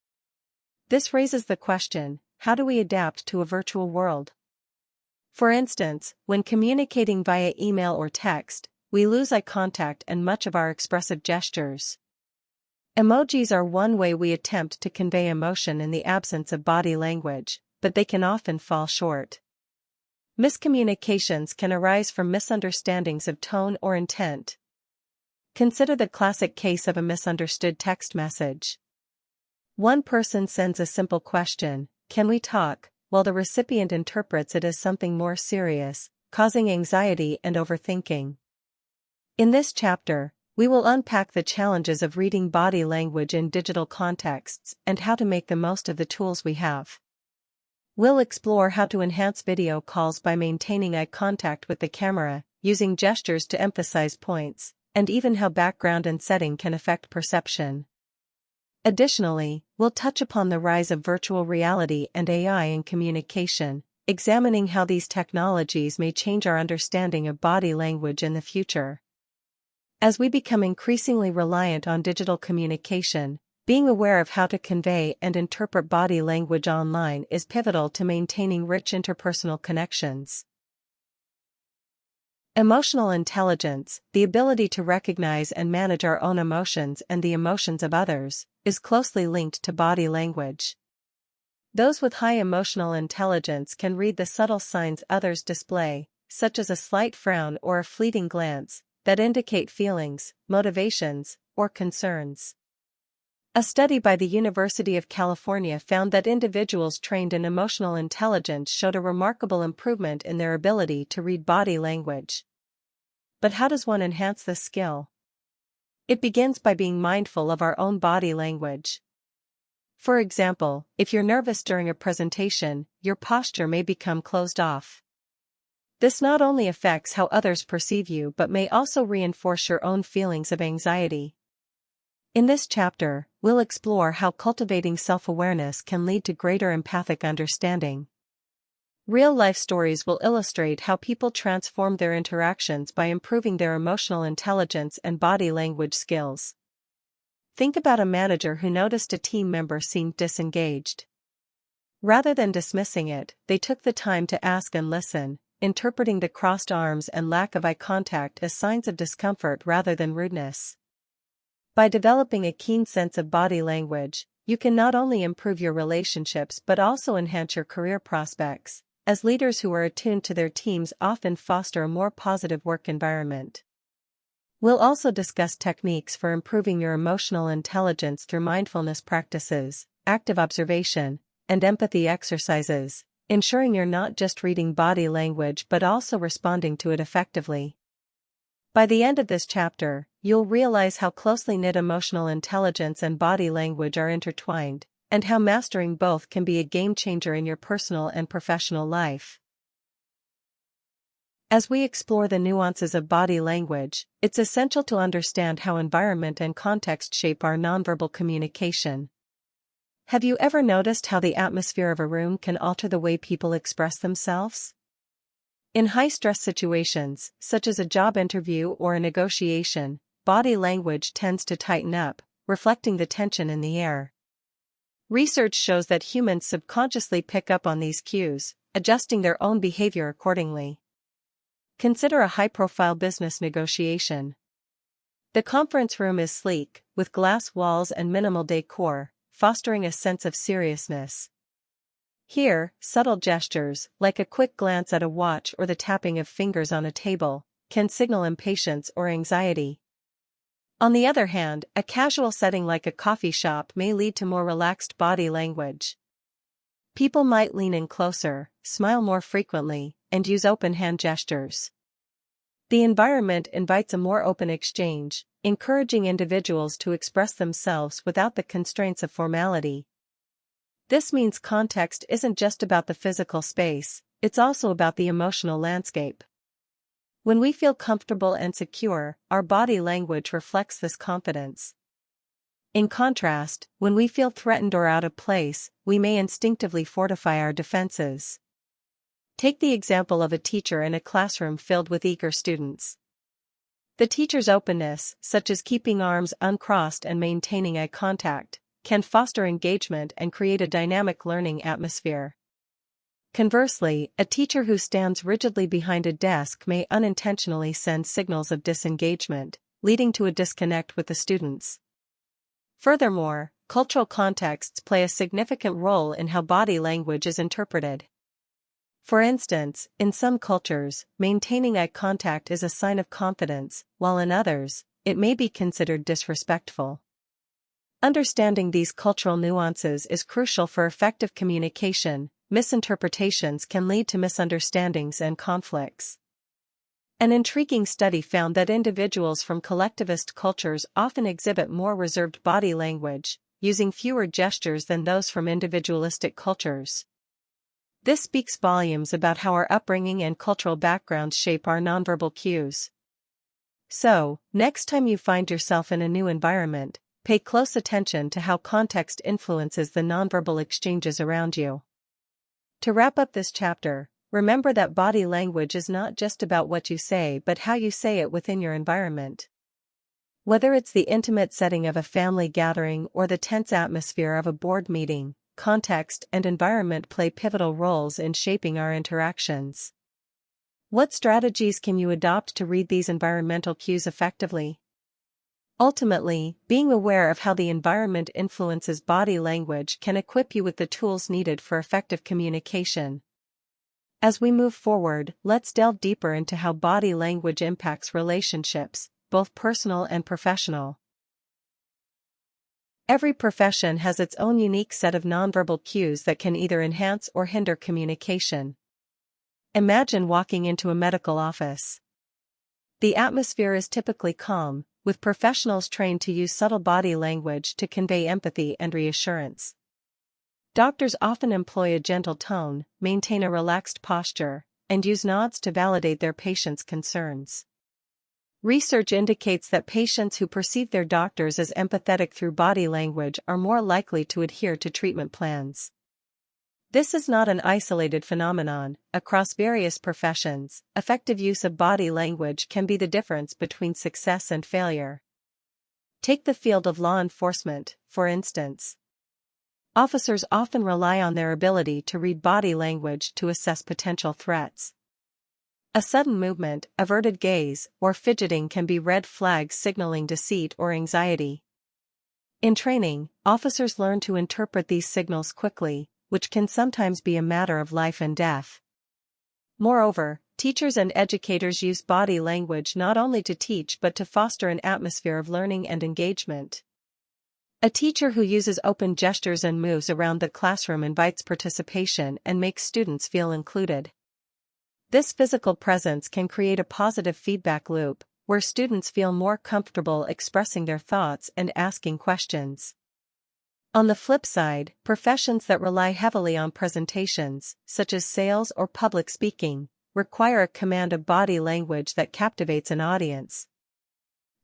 [SPEAKER 1] This raises the question, how do we adapt to a virtual world? For instance, when communicating via email or text, we lose eye contact and much of our expressive gestures. Emojis are one way we attempt to convey emotion in the absence of body language, but they can often fall short. Miscommunications can arise from misunderstandings of tone or intent. Consider the classic case of a misunderstood text message. One person sends a simple question, "Can we talk?" while the recipient interprets it as something more serious, causing anxiety and overthinking. In this chapter, we will unpack the challenges of reading body language in digital contexts and how to make the most of the tools we have. We'll explore how to enhance video calls by maintaining eye contact with the camera, using gestures to emphasize points, and even how background and setting can affect perception. Additionally, we'll touch upon the rise of virtual reality and AI in communication, examining how these technologies may change our understanding of body language in the future. As we become increasingly reliant on digital communication, being aware of how to convey and interpret body language online is pivotal to maintaining rich interpersonal connections. Emotional intelligence, the ability to recognize and manage our own emotions and the emotions of others, is closely linked to body language. Those with high emotional intelligence can read the subtle signs others display, such as a slight frown or a fleeting glance, that indicate feelings, motivations, or concerns. A study by the University of California found that individuals trained in emotional intelligence showed a remarkable improvement in their ability to read body language. But how does one enhance this skill? It begins by being mindful of our own body language. For example, if you're nervous during a presentation, your posture may become closed off. This not only affects how others perceive you but may also reinforce your own feelings of anxiety. In this chapter, we'll explore how cultivating self-awareness can lead to greater empathic understanding. Real-life stories will illustrate how people transform their interactions by improving their emotional intelligence and body language skills. Think about a manager who noticed a team member seemed disengaged. Rather than dismissing it, they took the time to ask and listen, interpreting the crossed arms and lack of eye contact as signs of discomfort rather than rudeness. By developing a keen sense of body language, you can not only improve your relationships but also enhance your career prospects, as leaders who are attuned to their teams often foster a more positive work environment. We'll also discuss techniques for improving your emotional intelligence through mindfulness practices, active observation, and empathy exercises, ensuring you're not just reading body language but also responding to it effectively. By the end of this chapter, you'll realize how closely knit emotional intelligence and body language are intertwined, and how mastering both can be a game changer in your personal and professional life. As we explore the nuances of body language, it's essential to understand how environment and context shape our nonverbal communication. Have you ever noticed how the atmosphere of a room can alter the way people express themselves? In high-stress situations, such as a job interview or a negotiation, body language tends to tighten up, reflecting the tension in the air. Research shows that humans subconsciously pick up on these cues, adjusting their own behavior accordingly. Consider a high-profile business negotiation. The conference room is sleek, with glass walls and minimal decor, fostering a sense of seriousness. Here, subtle gestures, like a quick glance at a watch or the tapping of fingers on a table, can signal impatience or anxiety. On the other hand, a casual setting like a coffee shop may lead to more relaxed body language. People might lean in closer, smile more frequently, and use open hand gestures. The environment invites a more open exchange, encouraging individuals to express themselves without the constraints of formality. This means context isn't just about the physical space, it's also about the emotional landscape. When we feel comfortable and secure, our body language reflects this confidence. In contrast, when we feel threatened or out of place, we may instinctively fortify our defenses. Take the example of a teacher in a classroom filled with eager students. The teacher's openness, such as keeping arms uncrossed and maintaining eye contact, can foster engagement and create a dynamic learning atmosphere. Conversely, a teacher who stands rigidly behind a desk may unintentionally send signals of disengagement, leading to a disconnect with the students. Furthermore, cultural contexts play a significant role in how body language is interpreted. For instance, in some cultures, maintaining eye contact is a sign of confidence, while in others, it may be considered disrespectful. Understanding these cultural nuances is crucial for effective communication. Misinterpretations can lead to misunderstandings and conflicts. An intriguing study found that individuals from collectivist cultures often exhibit more reserved body language, using fewer gestures than those from individualistic cultures. This speaks volumes about how our upbringing and cultural backgrounds shape our nonverbal cues. So, next time you find yourself in a new environment, pay close attention to how context influences the nonverbal exchanges around you. To wrap up this chapter, remember that body language is not just about what you say but how you say it within your environment. Whether it's the intimate setting of a family gathering or the tense atmosphere of a board meeting, context and environment play pivotal roles in shaping our interactions. What strategies can you adopt to read these environmental cues effectively? Ultimately, being aware of how the environment influences body language can equip you with the tools needed for effective communication. As we move forward, let's delve deeper into how body language impacts relationships, both personal and professional. Every profession has its own unique set of nonverbal cues that can either enhance or hinder communication. Imagine walking into a medical office. The atmosphere is typically calm, with professionals trained to use subtle body language to convey empathy and reassurance. Doctors often employ a gentle tone, maintain a relaxed posture, and use nods to validate their patients' concerns. Research indicates that patients who perceive their doctors as empathetic through body language are more likely to adhere to treatment plans. This is not an isolated phenomenon. Across various professions, effective use of body language can be the difference between success and failure. Take the field of law enforcement, for instance. Officers often rely on their ability to read body language to assess potential threats. A sudden movement, averted gaze, or fidgeting can be red flags signaling deceit or anxiety. In training, officers learn to interpret these signals quickly, which can sometimes be a matter of life and death. Moreover, teachers and educators use body language not only to teach but to foster an atmosphere of learning and engagement. A teacher who uses open gestures and moves around the classroom invites participation and makes students feel included. This physical presence can create a positive feedback loop, where students feel more comfortable expressing their thoughts and asking questions. On the flip side, professions that rely heavily on presentations, such as sales or public speaking, require a command of body language that captivates an audience.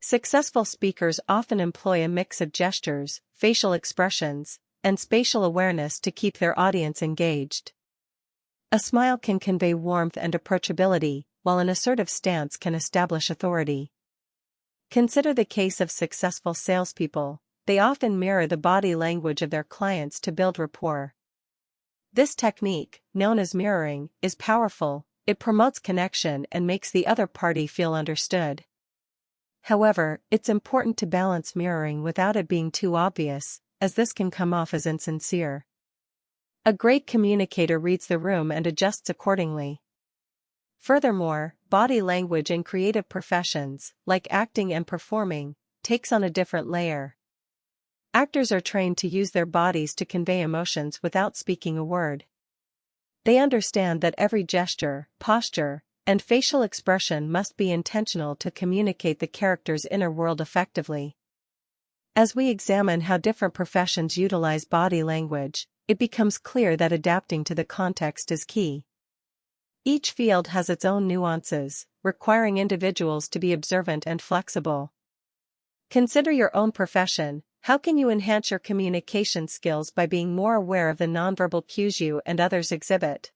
[SPEAKER 1] Successful speakers often employ a mix of gestures, facial expressions, and spatial awareness to keep their audience engaged. A smile can convey warmth and approachability, while an assertive stance can establish authority. Consider the case of successful salespeople. They often mirror the body language of their clients to build rapport. This technique, known as mirroring, is powerful. It promotes connection and makes the other party feel understood. However, it's important to balance mirroring without it being too obvious, as this can come off as insincere. A great communicator reads the room and adjusts accordingly. Furthermore, body language in creative professions, like acting and performing, takes on a different layer. Actors are trained to use their bodies to convey emotions without speaking a word. They understand that every gesture, posture, and facial expression must be intentional to communicate the character's inner world effectively. As we examine how different professions utilize body language, it becomes clear that adapting to the context is key. Each field has its own nuances, requiring individuals to be observant and flexible. Consider your own profession. How can you enhance your communication skills by being more aware of the nonverbal cues you and others exhibit?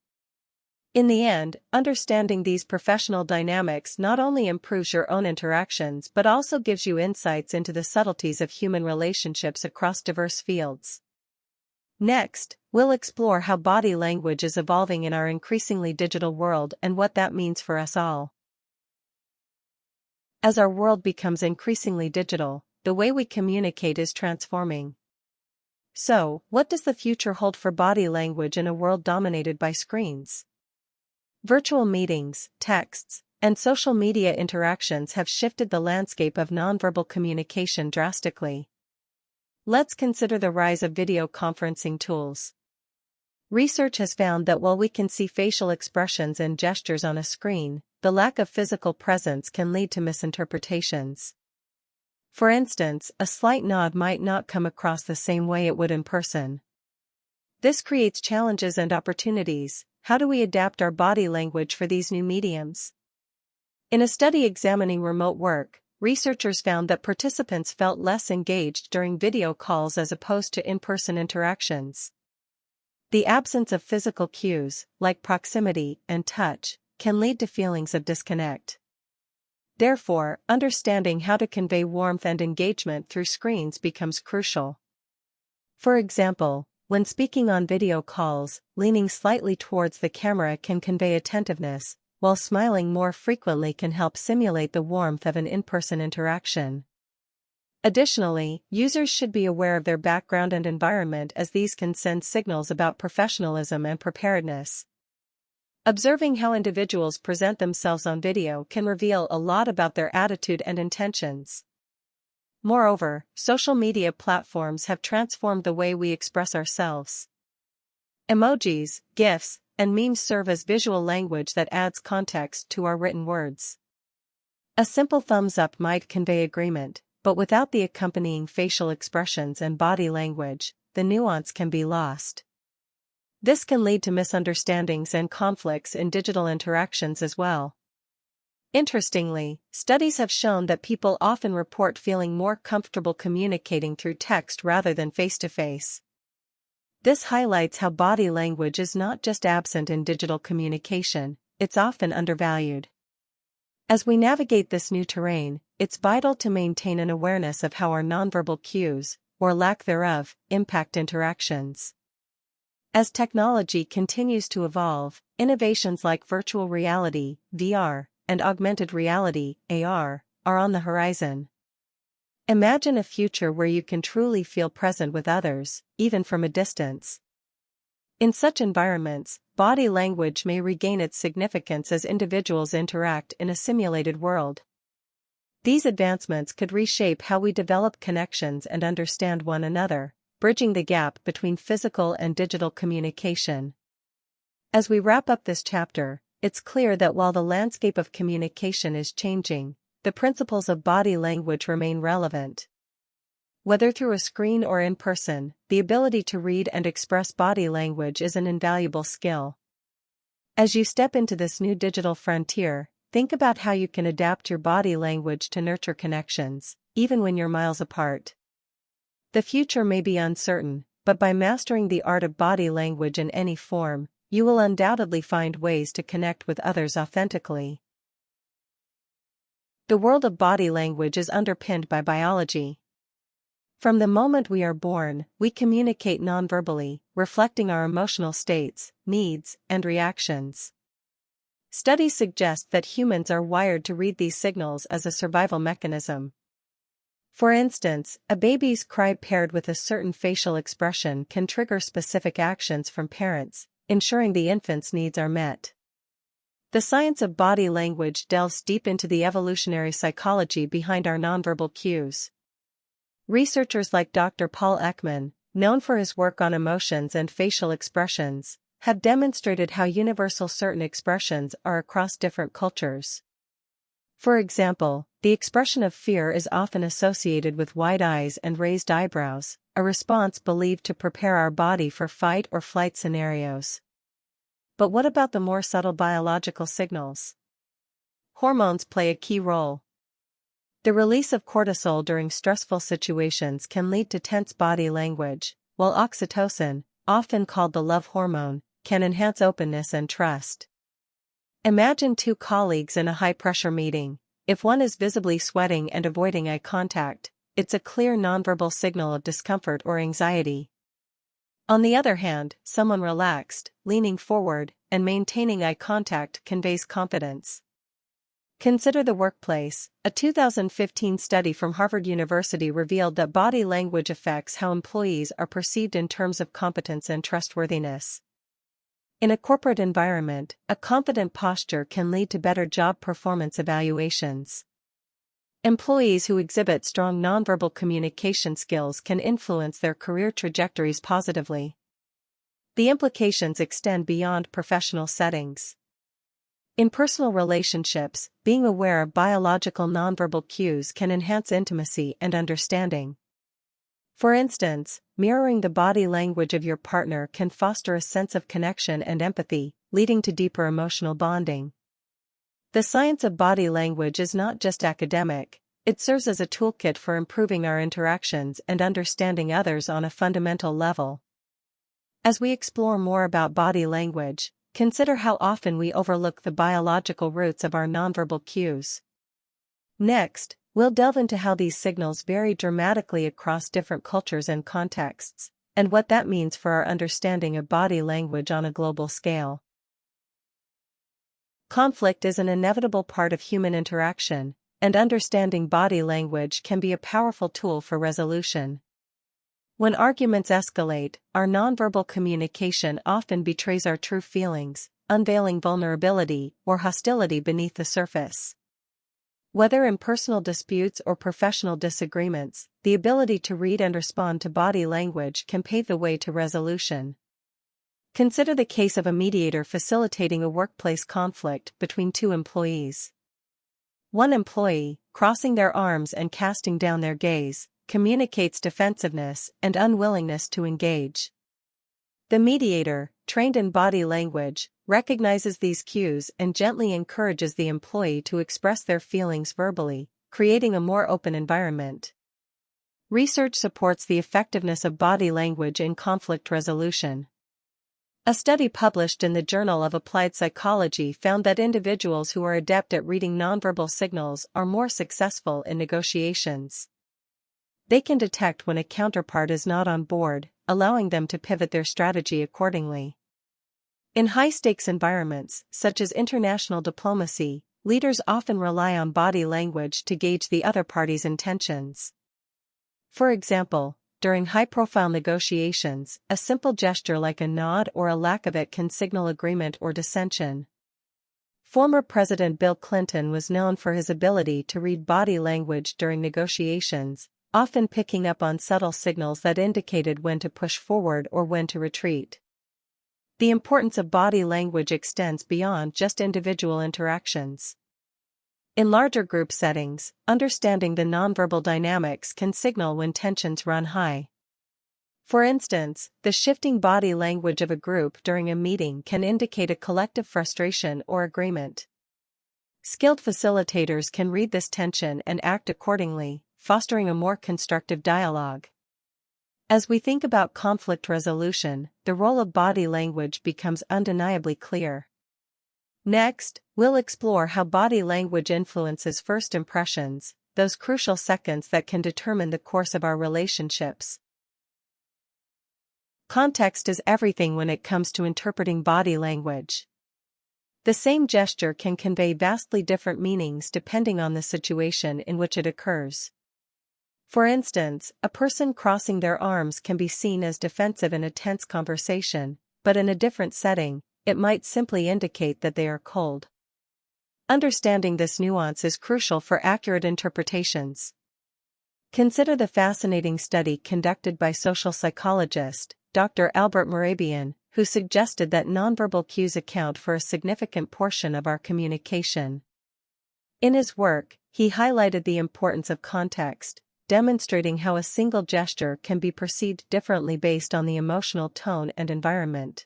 [SPEAKER 1] In the end, understanding these professional dynamics not only improves your own interactions but also gives you insights into the subtleties of human relationships across diverse fields. Next, we'll explore how body language is evolving in our increasingly digital world and what that means for us all. As our world becomes increasingly digital, the way we communicate is transforming. So, what does the future hold for body language in a world dominated by screens? Virtual meetings, texts, and social media interactions have shifted the landscape of nonverbal communication drastically. Let's consider the rise of video conferencing tools. Research has found that while we can see facial expressions and gestures on a screen, the lack of physical presence can lead to misinterpretations. For instance, a slight nod might not come across the same way it would in person. This creates challenges and opportunities. How do we adapt our body language for these new mediums? In a study examining remote work, researchers found that participants felt less engaged during video calls as opposed to in-person interactions. The absence of physical cues, like proximity and touch, can lead to feelings of disconnect. Therefore, understanding how to convey warmth and engagement through screens becomes crucial. For example, when speaking on video calls, leaning slightly towards the camera can convey attentiveness, while smiling more frequently can help simulate the warmth of an in-person interaction. Additionally, users should be aware of their background and environment as these can send signals about professionalism and preparedness. Observing how individuals present themselves on video can reveal a lot about their attitude and intentions. Moreover, social media platforms have transformed the way we express ourselves. Emojis, GIFs, and memes serve as visual language that adds context to our written words. A simple thumbs up might convey agreement, but without the accompanying facial expressions and body language, the nuance can be lost. This can lead to misunderstandings and conflicts in digital interactions as well. Interestingly, studies have shown that people often report feeling more comfortable communicating through text rather than face-to-face. This highlights how body language is not just absent in digital communication, it's often undervalued. As we navigate this new terrain, it's vital to maintain an awareness of how our nonverbal cues, or lack thereof, impact interactions. As technology continues to evolve, innovations like virtual reality, VR, and augmented reality, AR, are on the horizon. Imagine a future where you can truly feel present with others, even from a distance. In such environments, body language may regain its significance as individuals interact in a simulated world. These advancements could reshape how we develop connections and understand one another, bridging the gap between physical and digital communication. As we wrap up this chapter, it's clear that while the landscape of communication is changing, the principles of body language remain relevant. Whether through a screen or in person, the ability to read and express body language is an invaluable skill. As you step into this new digital frontier, think about how you can adapt your body language to nurture connections, even when you're miles apart. The future may be uncertain, but by mastering the art of body language in any form, you will undoubtedly find ways to connect with others authentically. The world of body language is underpinned by biology. From the moment we are born, we communicate nonverbally, reflecting our emotional states, needs, and reactions. Studies suggest that humans are wired to read these signals as a survival mechanism. For instance, a baby's cry paired with a certain facial expression can trigger specific actions from parents, ensuring the infant's needs are met. The science of body language delves deep into the evolutionary psychology behind our nonverbal cues. Researchers like Dr. Paul Ekman, known for his work on emotions and facial expressions, have demonstrated how universal certain expressions are across different cultures. For example, the expression of fear is often associated with wide eyes and raised eyebrows, a response believed to prepare our body for fight or flight scenarios. But what about the more subtle biological signals? Hormones play a key role. The release of cortisol during stressful situations can lead to tense body language, while oxytocin, often called the love hormone, can enhance openness and trust. Imagine two colleagues in a high-pressure meeting. If one is visibly sweating and avoiding eye contact, it's a clear nonverbal signal of discomfort or anxiety. On the other hand, someone relaxed, leaning forward, and maintaining eye contact conveys confidence. Consider the workplace. A 2015 study from Harvard University revealed that body language affects how employees are perceived in terms of competence and trustworthiness. In a corporate environment, a confident posture can lead to better job performance evaluations. Employees who exhibit strong nonverbal communication skills can influence their career trajectories positively. The implications extend beyond professional settings. In personal relationships, being aware of biological nonverbal cues can enhance intimacy and understanding. For instance, mirroring the body language of your partner can foster a sense of connection and empathy, leading to deeper emotional bonding. The science of body language is not just academic, it serves as a toolkit for improving our interactions and understanding others on a fundamental level. As we explore more about body language, consider how often we overlook the biological roots of our nonverbal cues. Next, we'll delve into how these signals vary dramatically across different cultures and contexts, and what that means for our understanding of body language on a global scale. Conflict is an inevitable part of human interaction, and understanding body language can be a powerful tool for resolution. When arguments escalate, our nonverbal communication often betrays our true feelings, unveiling vulnerability or hostility beneath the surface. Whether in personal disputes or professional disagreements, the ability to read and respond to body language can pave the way to resolution. Consider the case of a mediator facilitating a workplace conflict between two employees. One employee, crossing their arms and casting down their gaze, communicates defensiveness and unwillingness to engage. The mediator, trained in body language, recognizes these cues and gently encourages the employee to express their feelings verbally, creating a more open environment. Research supports the effectiveness of body language in conflict resolution. A study published in the Journal of Applied Psychology found that individuals who are adept at reading nonverbal signals are more successful in negotiations. They can detect when a counterpart is not on board, allowing them to pivot their strategy accordingly. In high-stakes environments, such as international diplomacy, leaders often rely on body language to gauge the other party's intentions. For example, during high-profile negotiations, a simple gesture like a nod or a lack of it can signal agreement or dissension. Former President Bill Clinton was known for his ability to read body language during negotiations, often picking up on subtle signals that indicated when to push forward or when to retreat. The importance of body language extends beyond just individual interactions. In larger group settings, understanding the nonverbal dynamics can signal when tensions run high. For instance, the shifting body language of a group during a meeting can indicate a collective frustration or agreement. Skilled facilitators can read this tension and act accordingly, fostering a more constructive dialogue. As we think about conflict resolution, the role of body language becomes undeniably clear. Next, we'll explore how body language influences first impressions, those crucial seconds that can determine the course of our relationships. Context is everything when it comes to interpreting body language. The same gesture can convey vastly different meanings depending on the situation in which it occurs. For instance, a person crossing their arms can be seen as defensive in a tense conversation, but in a different setting, it might simply indicate that they are cold. Understanding this nuance is crucial for accurate interpretations. Consider the fascinating study conducted by social psychologist Dr. Albert Mehrabian, who suggested that nonverbal cues account for a significant portion of our communication. In his work, he highlighted the importance of context, demonstrating how a single gesture can be perceived differently based on the emotional tone and environment.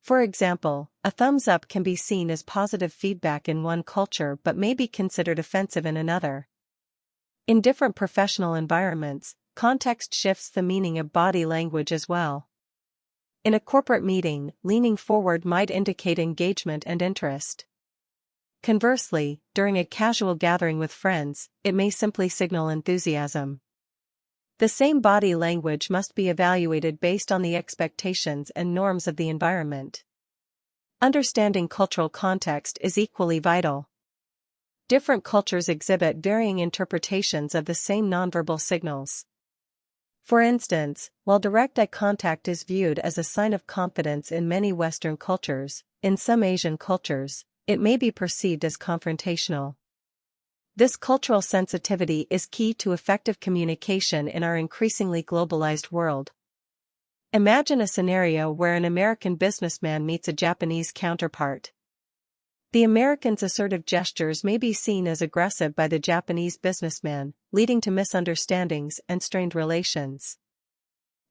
[SPEAKER 1] For example, a thumbs up can be seen as positive feedback in one culture but may be considered offensive in another. In different professional environments, context shifts the meaning of body language as well. In a corporate meeting, leaning forward might indicate engagement and interest. Conversely, during a casual gathering with friends, it may simply signal enthusiasm. The same body language must be evaluated based on the expectations and norms of the environment. Understanding cultural context is equally vital. Different cultures exhibit varying interpretations of the same nonverbal signals. For instance, while direct eye contact is viewed as a sign of confidence in many Western cultures, in some Asian cultures, it may be perceived as confrontational. This cultural sensitivity is key to effective communication in our increasingly globalized world. Imagine a scenario where an American businessman meets a Japanese counterpart. The American's assertive gestures may be seen as aggressive by the Japanese businessman, leading to misunderstandings and strained relations.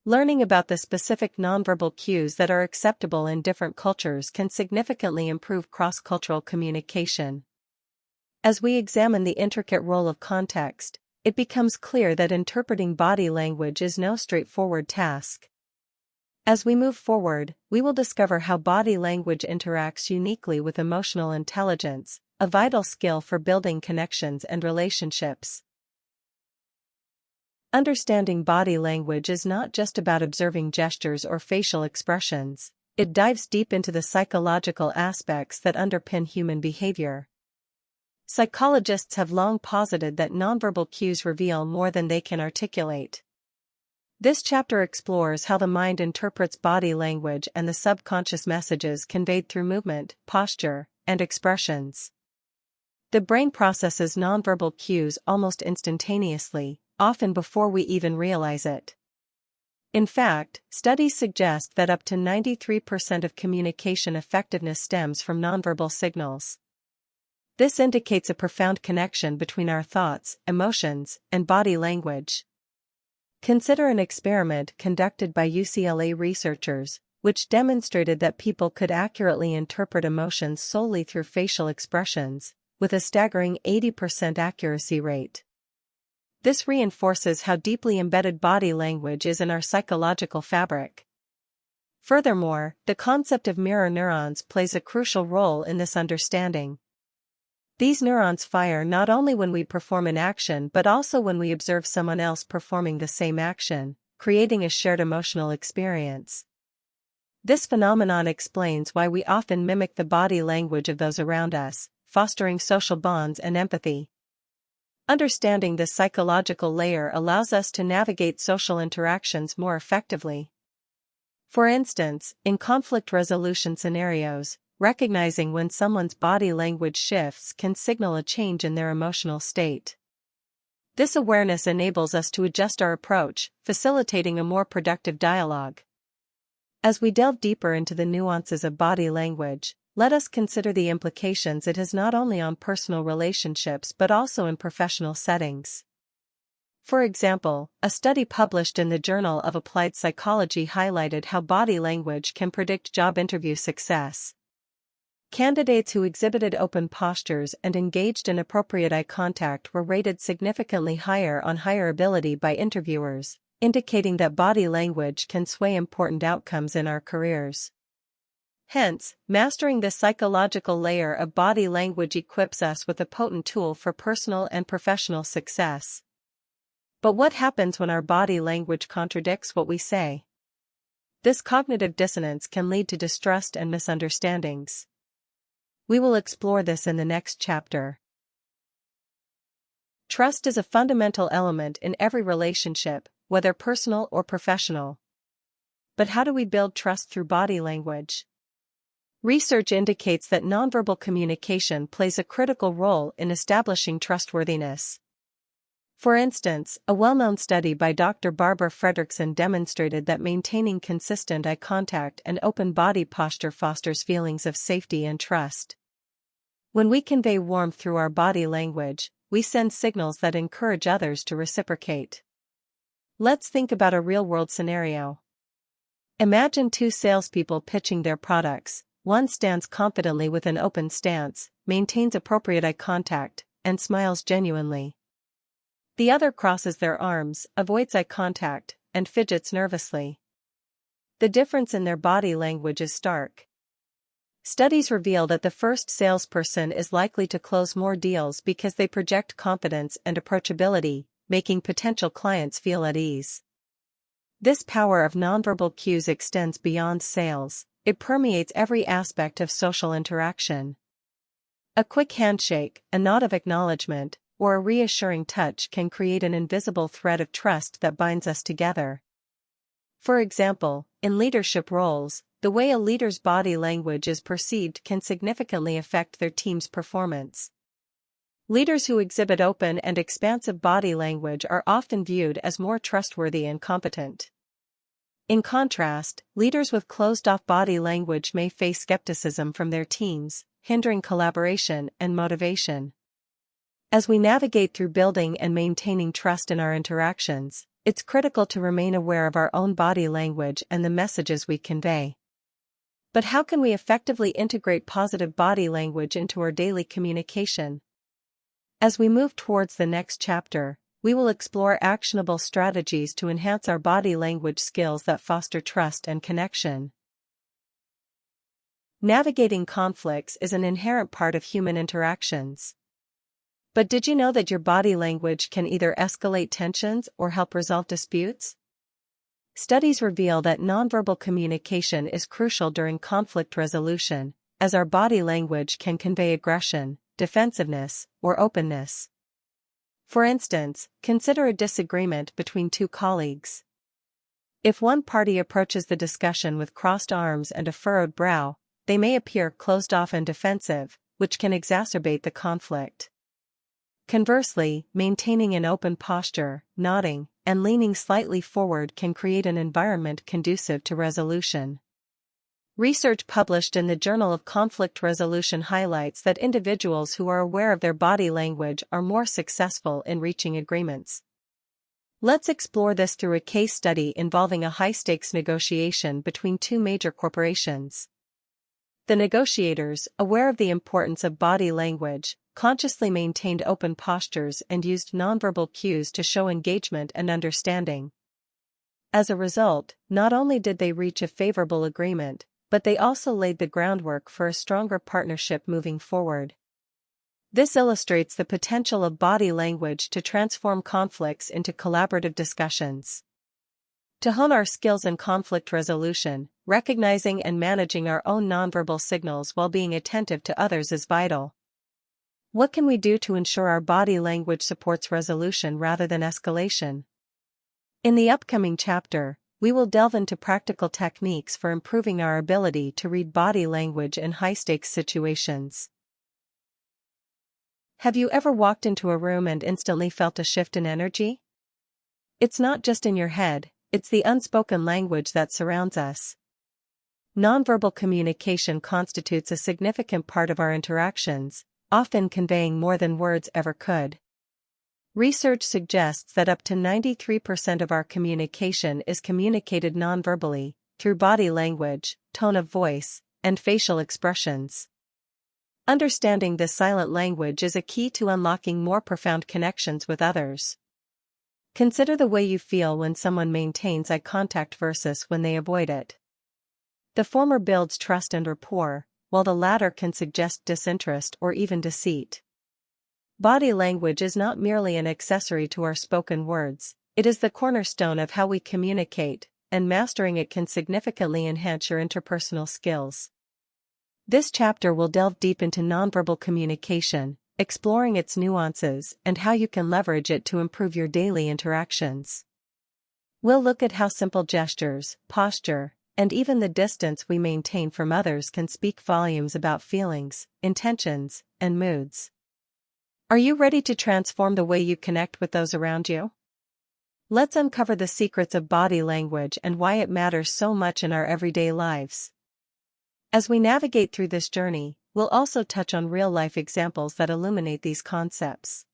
[SPEAKER 1] Learning about the specific nonverbal cues that are acceptable in different cultures can significantly improve cross-cultural communication. As we examine the intricate role of context, it becomes clear that interpreting body language is no straightforward task. As we move forward, we will discover how body language interacts uniquely with emotional intelligence, a vital skill for building connections and relationships. Understanding body language is not just about observing gestures or facial expressions, it dives deep into the psychological aspects that underpin human behavior. Psychologists have long posited that nonverbal cues reveal more than they can articulate. This chapter explores how the mind interprets body language and the subconscious messages conveyed through movement, posture, and expressions. The brain processes nonverbal cues almost instantaneously, often before we even realize it. In fact, studies suggest that up to 93% of communication effectiveness stems from nonverbal signals. This indicates a profound connection between our thoughts, emotions, and body language. Consider an experiment conducted by UCLA researchers, which demonstrated that people could accurately interpret emotions solely through facial expressions, with a staggering 80% accuracy rate. This reinforces how deeply embedded body language is in our psychological fabric. Furthermore, the concept of mirror neurons plays a crucial role in this understanding. These neurons fire not only when we perform an action but also when we observe someone else performing the same action, creating a shared emotional experience. This phenomenon explains why we often mimic the body language of those around us, fostering social bonds and empathy. Understanding this psychological layer allows us to navigate social interactions more effectively. For instance, in conflict resolution scenarios, recognizing when someone's body language shifts can signal a change in their emotional state. This awareness enables us to adjust our approach, facilitating a more productive dialogue. As we delve deeper into the nuances of body language, let us consider the implications it has not only on personal relationships but also in professional settings. For example, a study published in the Journal of Applied Psychology highlighted how body language can predict job interview success. Candidates who exhibited open postures and engaged in appropriate eye contact were rated significantly higher on hireability by interviewers, indicating that body language can sway important outcomes in our careers. Hence, mastering this psychological layer of body language equips us with a potent tool for personal and professional success. But what happens when our body language contradicts what we say? This cognitive dissonance can lead to distrust and misunderstandings. We will explore this in the next chapter. Trust is a fundamental element in every relationship, whether personal or professional. But how do we build trust through body language? Research indicates that nonverbal communication plays a critical role in establishing trustworthiness. For instance, a well-known study by Dr. Barbara Fredrickson demonstrated that maintaining consistent eye contact and open body posture fosters feelings of safety and trust. When we convey warmth through our body language, we send signals that encourage others to reciprocate. Let's think about a real-world scenario. Imagine two salespeople pitching their products. One stands confidently with an open stance, maintains appropriate eye contact, and smiles genuinely. The other crosses their arms, avoids eye contact, and fidgets nervously. The difference in their body language is stark. Studies reveal that the first salesperson is likely to close more deals because they project confidence and approachability, making potential clients feel at ease. This power of nonverbal cues extends beyond sales. It permeates every aspect of social interaction. A quick handshake, a nod of acknowledgement, or a reassuring touch can create an invisible thread of trust that binds us together. For example, in leadership roles, the way a leader's body language is perceived can significantly affect their team's performance. Leaders who exhibit open and expansive body language are often viewed as more trustworthy and competent. In contrast, leaders with closed-off body language may face skepticism from their teams, hindering collaboration and motivation. As we navigate through building and maintaining trust in our interactions, it's critical to remain aware of our own body language and the messages we convey. But how can we effectively integrate positive body language into our daily communication? As we move towards the next chapter, we will explore actionable strategies to enhance our body language skills that foster trust and connection. Navigating conflicts is an inherent part of human interactions. But did you know that your body language can either escalate tensions or help resolve disputes? Studies reveal that nonverbal communication is crucial during conflict resolution, as our body language can convey aggression, defensiveness, or openness. For instance, consider a disagreement between two colleagues. If one party approaches the discussion with crossed arms and a furrowed brow, they may appear closed off and defensive, which can exacerbate the conflict. Conversely, maintaining an open posture, nodding, and leaning slightly forward can create an environment conducive to resolution. Research published in the Journal of Conflict Resolution highlights that individuals who are aware of their body language are more successful in reaching agreements. Let's explore this through a case study involving a high-stakes negotiation between two major corporations. The negotiators, aware of the importance of body language, consciously maintained open postures and used nonverbal cues to show engagement and understanding. As a result, not only did they reach a favorable agreement, but they also laid the groundwork for a stronger partnership moving forward. This illustrates the potential of body language to transform conflicts into collaborative discussions. To hone our skills in conflict resolution, recognizing and managing our own nonverbal signals while being attentive to others is vital. What can we do to ensure our body language supports resolution rather than escalation? In the upcoming chapter, we will delve into practical techniques for improving our ability to read body language in high-stakes situations. Have you ever walked into a room and instantly felt a shift in energy? It's not just in your head, it's the unspoken language that surrounds us. Nonverbal communication constitutes a significant part of our interactions, often conveying more than words ever could. Research suggests that up to 93% of our communication is communicated nonverbally, through body language, tone of voice, and facial expressions. Understanding this silent language is a key to unlocking more profound connections with others. Consider the way you feel when someone maintains eye contact versus when they avoid it. The former builds trust and rapport, while the latter can suggest disinterest or even deceit. Body language is not merely an accessory to our spoken words, it is the cornerstone of how we communicate, and mastering it can significantly enhance your interpersonal skills. This chapter will delve deep into nonverbal communication, exploring its nuances and how you can leverage it to improve your daily interactions. We'll look at how simple gestures, posture, and even the distance we maintain from others can speak volumes about feelings, intentions, and moods. Are you ready to transform the way you connect with those around you? Let's uncover the secrets of body language and why it matters so much in our everyday lives. As we navigate through this journey, we'll also touch on real-life examples that illuminate these concepts.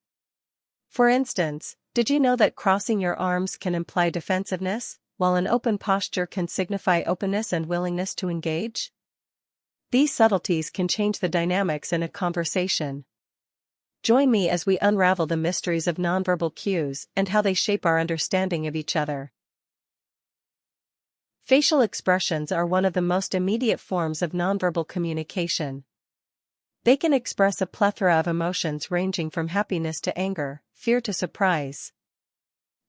[SPEAKER 1] For instance, did you know that crossing your arms can imply defensiveness, while an open posture can signify openness and willingness to engage? These subtleties can change the dynamics in a conversation. Join me as we unravel the mysteries of nonverbal cues and how they shape our understanding of each other. Facial expressions are one of the most immediate forms of nonverbal communication. They can express a plethora of emotions ranging from happiness to anger, fear to surprise.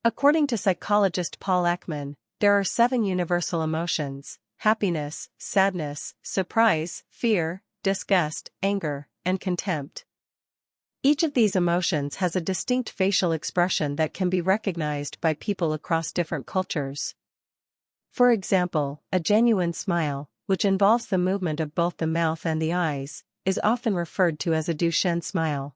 [SPEAKER 1] According to psychologist Paul Ekman, there are 7 universal emotions: happiness, sadness, surprise, fear, disgust, anger, and contempt. Each of these emotions has a distinct facial expression that can be recognized by people across different cultures. For example, a genuine smile, which involves the movement of both the mouth and the eyes, is often referred to as a Duchenne smile.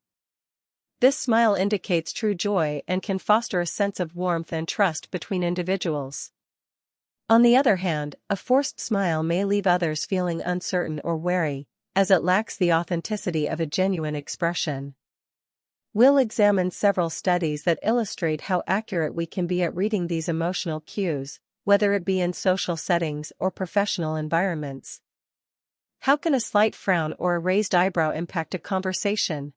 [SPEAKER 1] This smile indicates true joy and can foster a sense of warmth and trust between individuals. On the other hand, a forced smile may leave others feeling uncertain or wary, as it lacks the authenticity of a genuine expression. We'll examine several studies that illustrate how accurate we can be at reading these emotional cues, whether it be in social settings or professional environments. How can a slight frown or a raised eyebrow impact a conversation?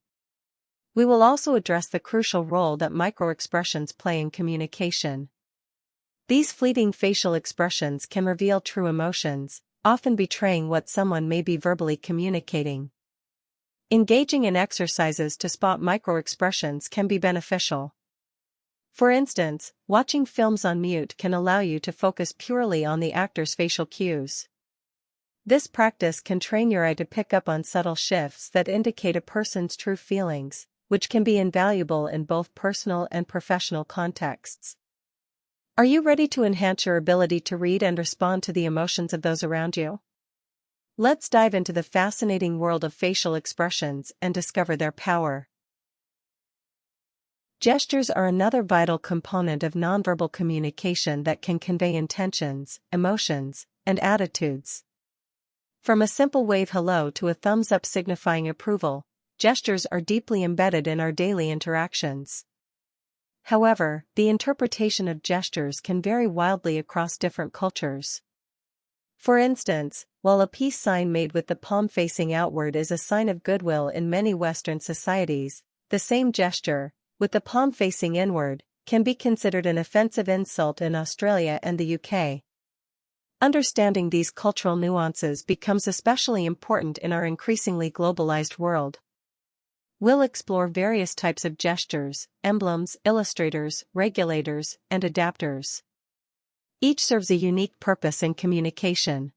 [SPEAKER 1] We will also address the crucial role that microexpressions play in communication. These fleeting facial expressions can reveal true emotions, often betraying what someone may be verbally communicating. Engaging in exercises to spot microexpressions can be beneficial. For instance, watching films on mute can allow you to focus purely on the actor's facial cues. This practice can train your eye to pick up on subtle shifts that indicate a person's true feelings, which can be invaluable in both personal and professional contexts. Are you ready to enhance your ability to read and respond to the emotions of those around you? Let's dive into the fascinating world of facial expressions and discover their power. Gestures are another vital component of nonverbal communication that can convey intentions, emotions, and attitudes. From a simple wave hello to a thumbs up signifying approval, gestures are deeply embedded in our daily interactions. However, the interpretation of gestures can vary wildly across different cultures. For instance, while a peace sign made with the palm facing outward is a sign of goodwill in many Western societies, the same gesture, with the palm facing inward, can be considered an offensive insult in Australia and the UK. Understanding these cultural nuances becomes especially important in our increasingly globalized world. We'll explore various types of gestures, emblems, illustrators, regulators, and adapters. Each serves a unique purpose in communication.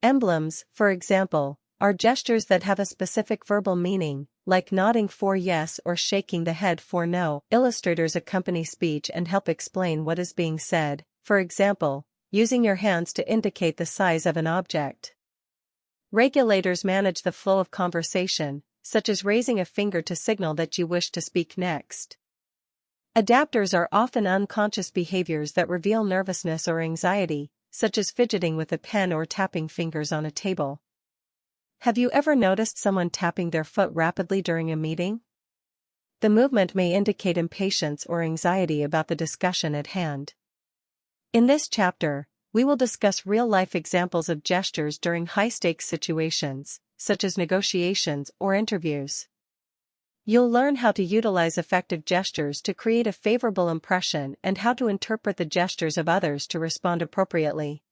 [SPEAKER 1] Emblems, for example, are gestures that have a specific verbal meaning, like nodding for yes or shaking the head for no. Illustrators accompany speech and help explain what is being said, for example, using your hands to indicate the size of an object. Regulators manage the flow of conversation, such as raising a finger to signal that you wish to speak next. Adapters are often unconscious behaviors that reveal nervousness or anxiety, such as fidgeting with a pen or tapping fingers on a table. Have you ever noticed someone tapping their foot rapidly during a meeting? The movement may indicate impatience or anxiety about the discussion at hand. In this chapter, we will discuss real-life examples of gestures during high-stakes situations, such as negotiations or interviews. You'll learn how to utilize effective gestures to create a favorable impression and how to interpret the gestures of others to respond appropriately.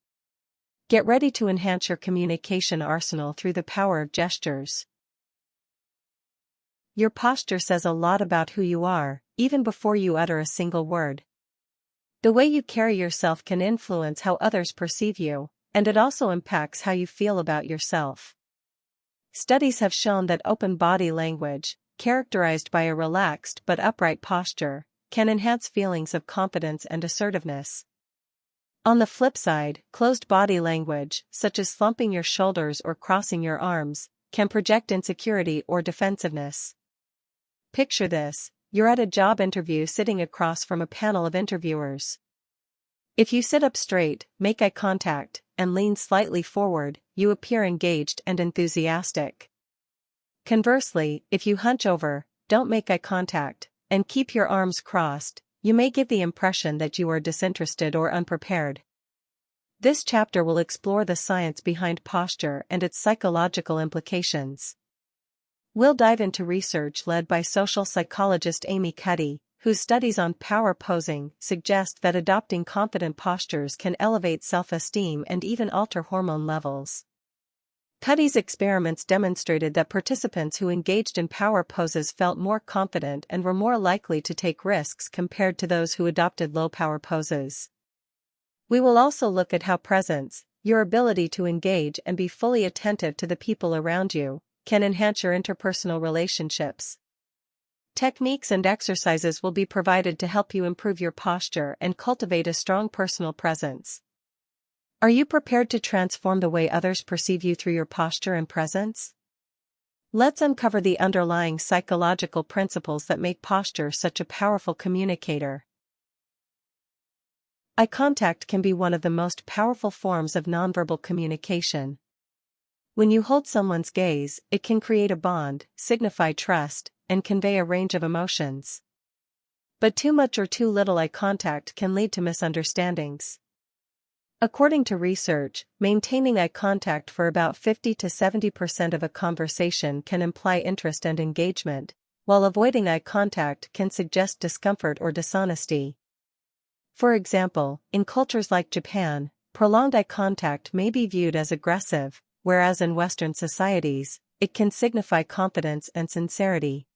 [SPEAKER 1] Get ready to enhance your communication arsenal through the power of gestures. Your posture says a lot about who you are, even before you utter a single word. The way you carry yourself can influence how others perceive you, and it also impacts how you feel about yourself. Studies have shown that open body language, characterized by a relaxed but upright posture, can enhance feelings of confidence and assertiveness. On the flip side, closed body language, such as slumping your shoulders or crossing your arms, can project insecurity or defensiveness. Picture this: you're at a job interview sitting across from a panel of interviewers. If you sit up straight, make eye contact, and lean slightly forward, you appear engaged and enthusiastic. Conversely, if you hunch over, don't make eye contact, and keep your arms crossed, you may give the impression that you are disinterested or unprepared. This chapter will explore the science behind posture and its psychological implications. We'll dive into research led by social psychologist Amy Cuddy, whose studies on power posing suggest that adopting confident postures can elevate self-esteem and even alter hormone levels. Cuddy's experiments demonstrated that participants who engaged in power poses felt more confident and were more likely to take risks compared to those who adopted low-power poses. We will also look at how presence, your ability to engage and be fully attentive to the people around you, can enhance your interpersonal relationships. Techniques and exercises will be provided to help you improve your posture and cultivate a strong personal presence. Are you prepared to transform the way others perceive you through your posture and presence? Let's uncover the underlying psychological principles that make posture such a powerful communicator. Eye contact can be one of the most powerful forms of nonverbal communication. When you hold someone's gaze, it can create a bond, signify trust, and convey a range of emotions. But too much or too little eye contact can lead to misunderstandings. According to research, maintaining eye contact for about 50 to 70% of a conversation can imply interest and engagement, while avoiding eye contact can suggest discomfort or dishonesty. For example, in cultures like Japan, prolonged eye contact may be viewed as aggressive, whereas in Western societies, it can signify confidence and sincerity.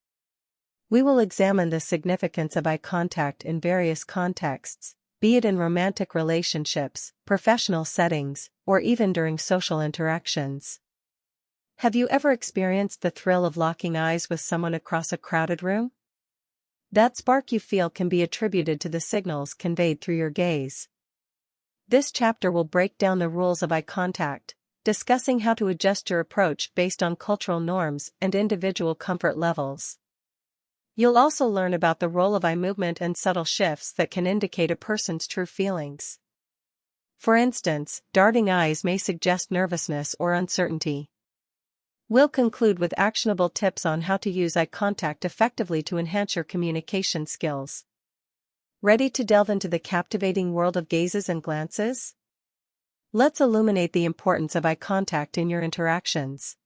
[SPEAKER 1] We will examine the significance of eye contact in various contexts, be it in romantic relationships, professional settings, or even during social interactions. Have you ever experienced the thrill of locking eyes with someone across a crowded room? That spark you feel can be attributed to the signals conveyed through your gaze. This chapter will break down the rules of eye contact, discussing how to adjust your approach based on cultural norms and individual comfort levels. You'll also learn about the role of eye movement and subtle shifts that can indicate a person's true feelings. For instance, darting eyes may suggest nervousness or uncertainty. We'll conclude with actionable tips on how to use eye contact effectively to enhance your communication skills. Ready to delve into the captivating world of gazes and glances? Let's illuminate the importance of eye contact in your interactions.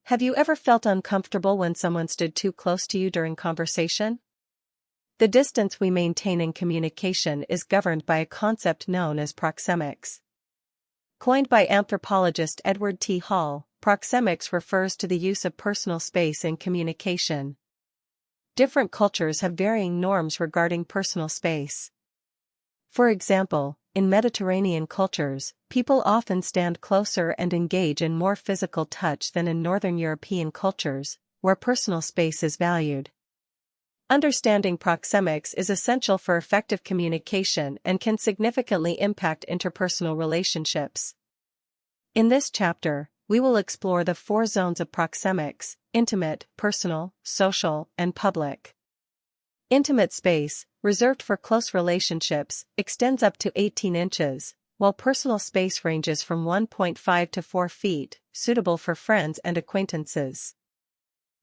[SPEAKER 1] Have you ever felt uncomfortable when someone stood too close to you during conversation? The distance we maintain in communication is governed by a concept known as proxemics. Coined by anthropologist Edward T. Hall, proxemics refers to the use of personal space in communication. Different cultures have varying norms regarding personal space. For example, in Mediterranean cultures, people often stand closer and engage in more physical touch than in Northern European cultures, where personal space is valued. Understanding proxemics is essential for effective communication and can significantly impact interpersonal relationships. In this chapter, we will explore the 4 zones of proxemics: intimate, personal, social, and public. Intimate space, reserved for close relationships, extends up to 18 inches, while personal space ranges from 1.5 to 4 feet, suitable for friends and acquaintances.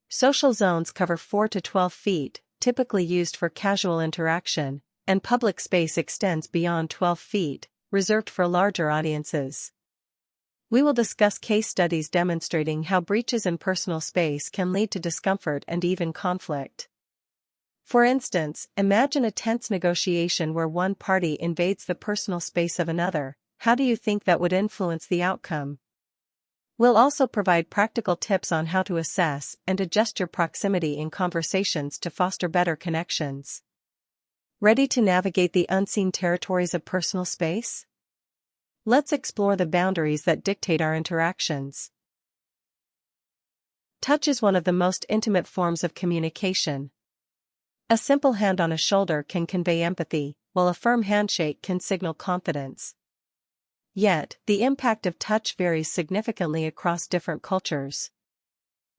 [SPEAKER 1] Social zones cover 4 to 12 feet, typically used for casual interaction, and public space extends beyond 12 feet, reserved for larger audiences. We will discuss case studies demonstrating how breaches in personal space can lead to discomfort and even conflict. For instance, imagine a tense negotiation where one party invades the personal space of another. How do you think that would influence the outcome? We'll also provide practical tips on how to assess and adjust your proximity in conversations to foster better connections. Ready to navigate the unseen territories of personal space? Let's explore the boundaries that dictate our interactions. Touch is one of the most intimate forms of communication. A simple hand on a shoulder can convey empathy, while a firm handshake can signal confidence. Yet, the impact of touch varies significantly across different cultures.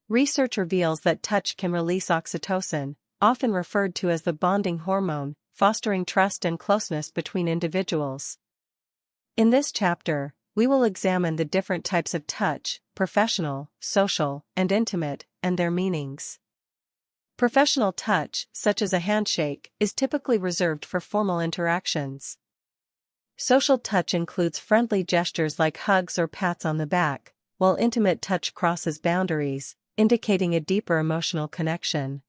[SPEAKER 1] Research reveals that touch can release oxytocin, often referred to as the bonding hormone, fostering trust and closeness between individuals. In this chapter, we will examine the different types of touch: professional, social, and intimate, and their meanings. Professional touch, such as a handshake, is typically reserved for formal interactions. Social touch includes friendly gestures like hugs or pats on the back, while intimate touch crosses boundaries, indicating a deeper emotional connection.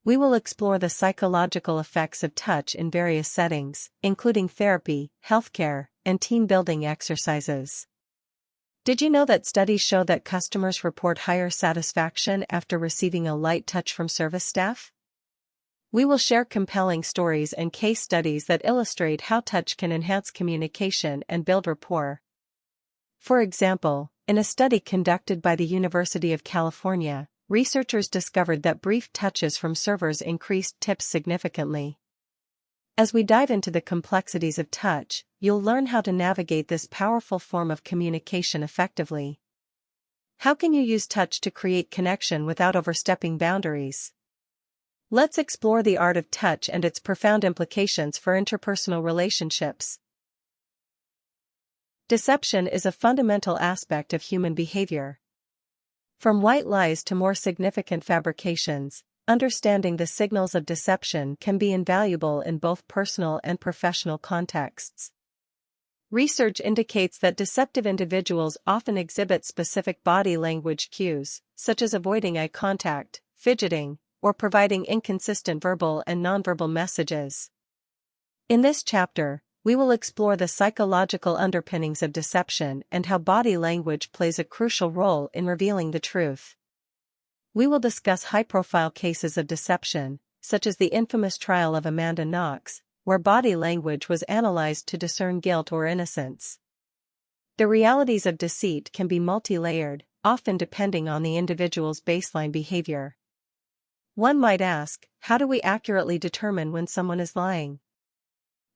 [SPEAKER 1] We will explore the psychological effects of touch in various settings, including therapy, healthcare, and team-building exercises. Did you know that studies show that customers report higher satisfaction after receiving a light touch from service staff? We will share compelling stories and case studies that illustrate how touch can enhance communication and build rapport. For example, in a study conducted by the University of California, researchers discovered that brief touches from servers increased tips significantly. As we dive into the complexities of touch, you'll learn how to navigate this powerful form of communication effectively. How can you use touch to create connection without overstepping boundaries? Let's explore the art of touch and its profound implications for interpersonal relationships. Deception is a fundamental aspect of human behavior. From white lies to more significant fabrications, understanding the signals of deception can be invaluable in both personal and professional contexts. Research indicates that deceptive individuals often exhibit specific body language cues, such as avoiding eye contact, fidgeting, or providing inconsistent verbal and nonverbal messages. In this chapter, we will explore the psychological underpinnings of deception and how body language plays a crucial role in revealing the truth. We will discuss high-profile cases of deception, such as the infamous trial of Amanda Knox, where body language was analyzed to discern guilt or innocence. The realities of deceit can be multi-layered, often depending on the individual's baseline behavior. One might ask, how do we accurately determine when someone is lying?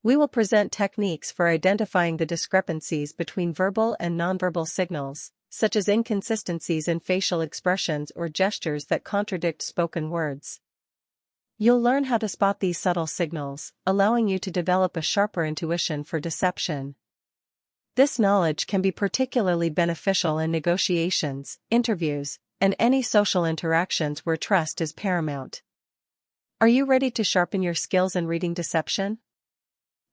[SPEAKER 1] We will present techniques for identifying the discrepancies between verbal and nonverbal signals, such as inconsistencies in facial expressions or gestures that contradict spoken words. You'll learn how to spot these subtle signals, allowing you to develop a sharper intuition for deception. This knowledge can be particularly beneficial in negotiations, interviews, and any social interactions where trust is paramount. Are you ready to sharpen your skills in reading deception?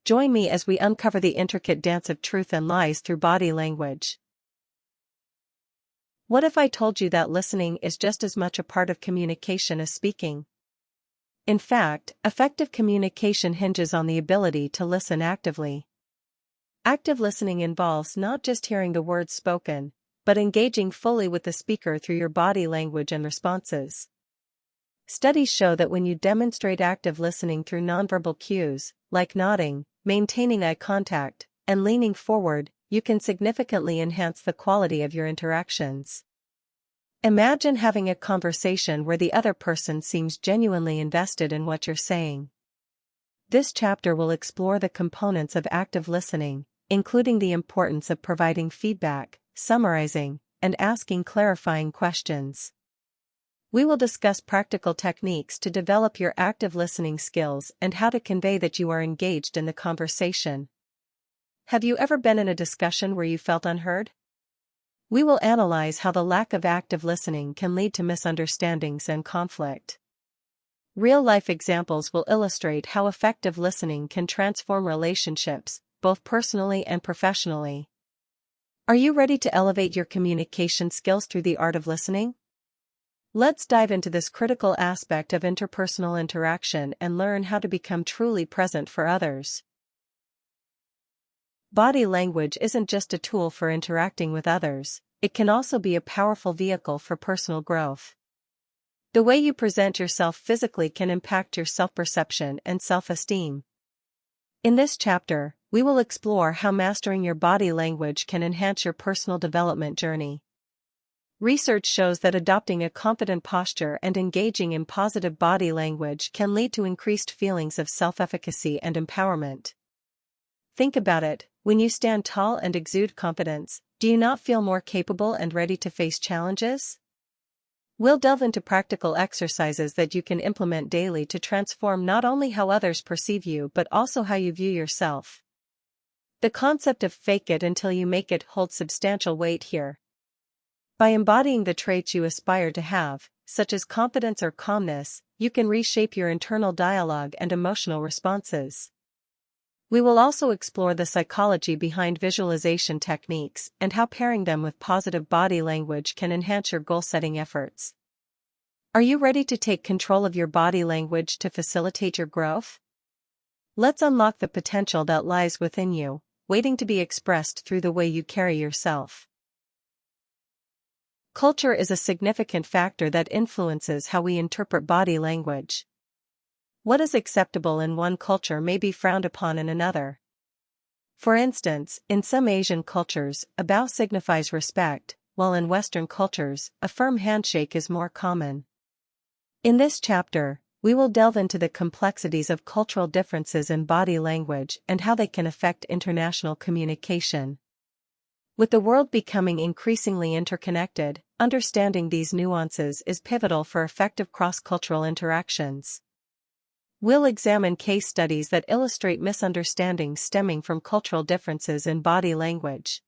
[SPEAKER 1] Join me as we uncover the intricate dance of truth and lies through body language. What if I told you that listening is just as much a part of communication as speaking? In fact, effective communication hinges on the ability to listen actively. Active listening involves not just hearing the words spoken, but engaging fully with the speaker through your body language and responses. Studies show that when you demonstrate active listening through nonverbal cues, like nodding, maintaining eye contact, and leaning forward, you can significantly enhance the quality of your interactions. Imagine having a conversation where the other person seems genuinely invested in what you're saying. This chapter will explore the components of active listening, including the importance of providing feedback, summarizing, and asking clarifying questions. We will discuss practical techniques to develop your active listening skills and how to convey that you are engaged in the conversation. Have you ever been in a discussion where you felt unheard? We will analyze how the lack of active listening can lead to misunderstandings and conflict. Real-life examples will illustrate how effective listening can transform relationships, both personally and professionally. Are you ready to elevate your communication skills through the art of listening? Let's dive into this critical aspect of interpersonal interaction and learn how to become truly present for others. Body language isn't just a tool for interacting with others, it can also be a powerful vehicle for personal growth. The way you present yourself physically can impact your self-perception and self-esteem. In this chapter, we will explore how mastering your body language can enhance your personal development journey. Research shows that adopting a confident posture and engaging in positive body language can lead to increased feelings of self-efficacy and empowerment. Think about it, when you stand tall and exude confidence, do you not feel more capable and ready to face challenges? We'll delve into practical exercises that you can implement daily to transform not only how others perceive you but also how you view yourself. The concept of fake it until you make it holds substantial weight here. By embodying the traits you aspire to have, such as confidence or calmness, you can reshape your internal dialogue and emotional responses. We will also explore the psychology behind visualization techniques and how pairing them with positive body language can enhance your goal-setting efforts. Are you ready to take control of your body language to facilitate your growth? Let's unlock the potential that lies within you, waiting to be expressed through the way you carry yourself. Culture is a significant factor that influences how we interpret body language. What is acceptable in one culture may be frowned upon in another. For instance, in some Asian cultures, a bow signifies respect, while in Western cultures, a firm handshake is more common. In this chapter, we will delve into the complexities of cultural differences in body language and how they can affect international communication. With the world becoming increasingly interconnected, understanding these nuances is pivotal for effective cross-cultural interactions. We'll examine case studies that illustrate misunderstandings stemming from cultural differences in body language.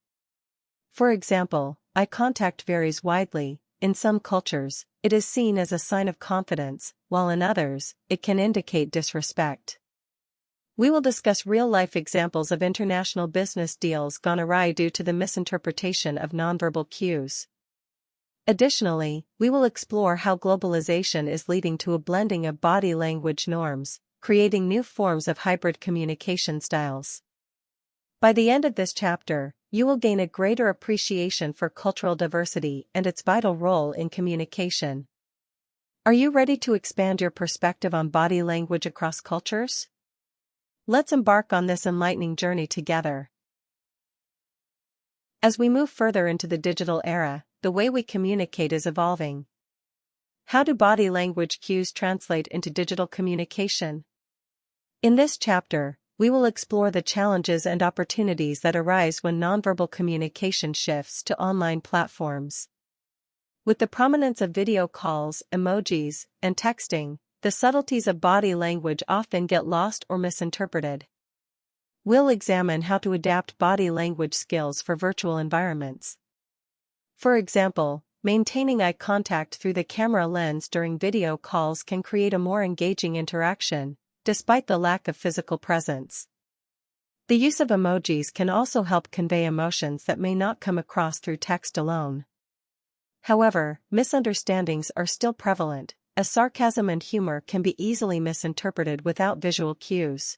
[SPEAKER 1] For example, eye contact varies widely. In some cultures, it is seen as a sign of confidence, while in others, it can indicate disrespect. We will discuss real-life examples of international business deals gone awry due to the misinterpretation of nonverbal cues. Additionally, we will explore how globalization is leading to a blending of body language norms, creating new forms of hybrid communication styles. By the end of this chapter, you will gain a greater appreciation for cultural diversity and its vital role in communication. Are you ready to expand your perspective on body language across cultures? Let's embark on this enlightening journey together. As we move further into the digital era, the way we communicate is evolving. How do body language cues translate into digital communication? In this chapter, we will explore the challenges and opportunities that arise when nonverbal communication shifts to online platforms. With the prominence of video calls, emojis, and texting, the subtleties of body language often get lost or misinterpreted. We'll examine how to adapt body language skills for virtual environments. For example, maintaining eye contact through the camera lens during video calls can create a more engaging interaction, despite the lack of physical presence. The use of emojis can also help convey emotions that may not come across through text alone. However, misunderstandings are still prevalent, as sarcasm and humor can be easily misinterpreted without visual cues.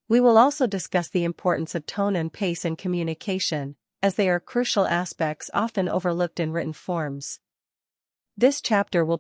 [SPEAKER 1] We will also discuss the importance of tone and pace in communication, as they are crucial aspects often overlooked in written forms. This chapter will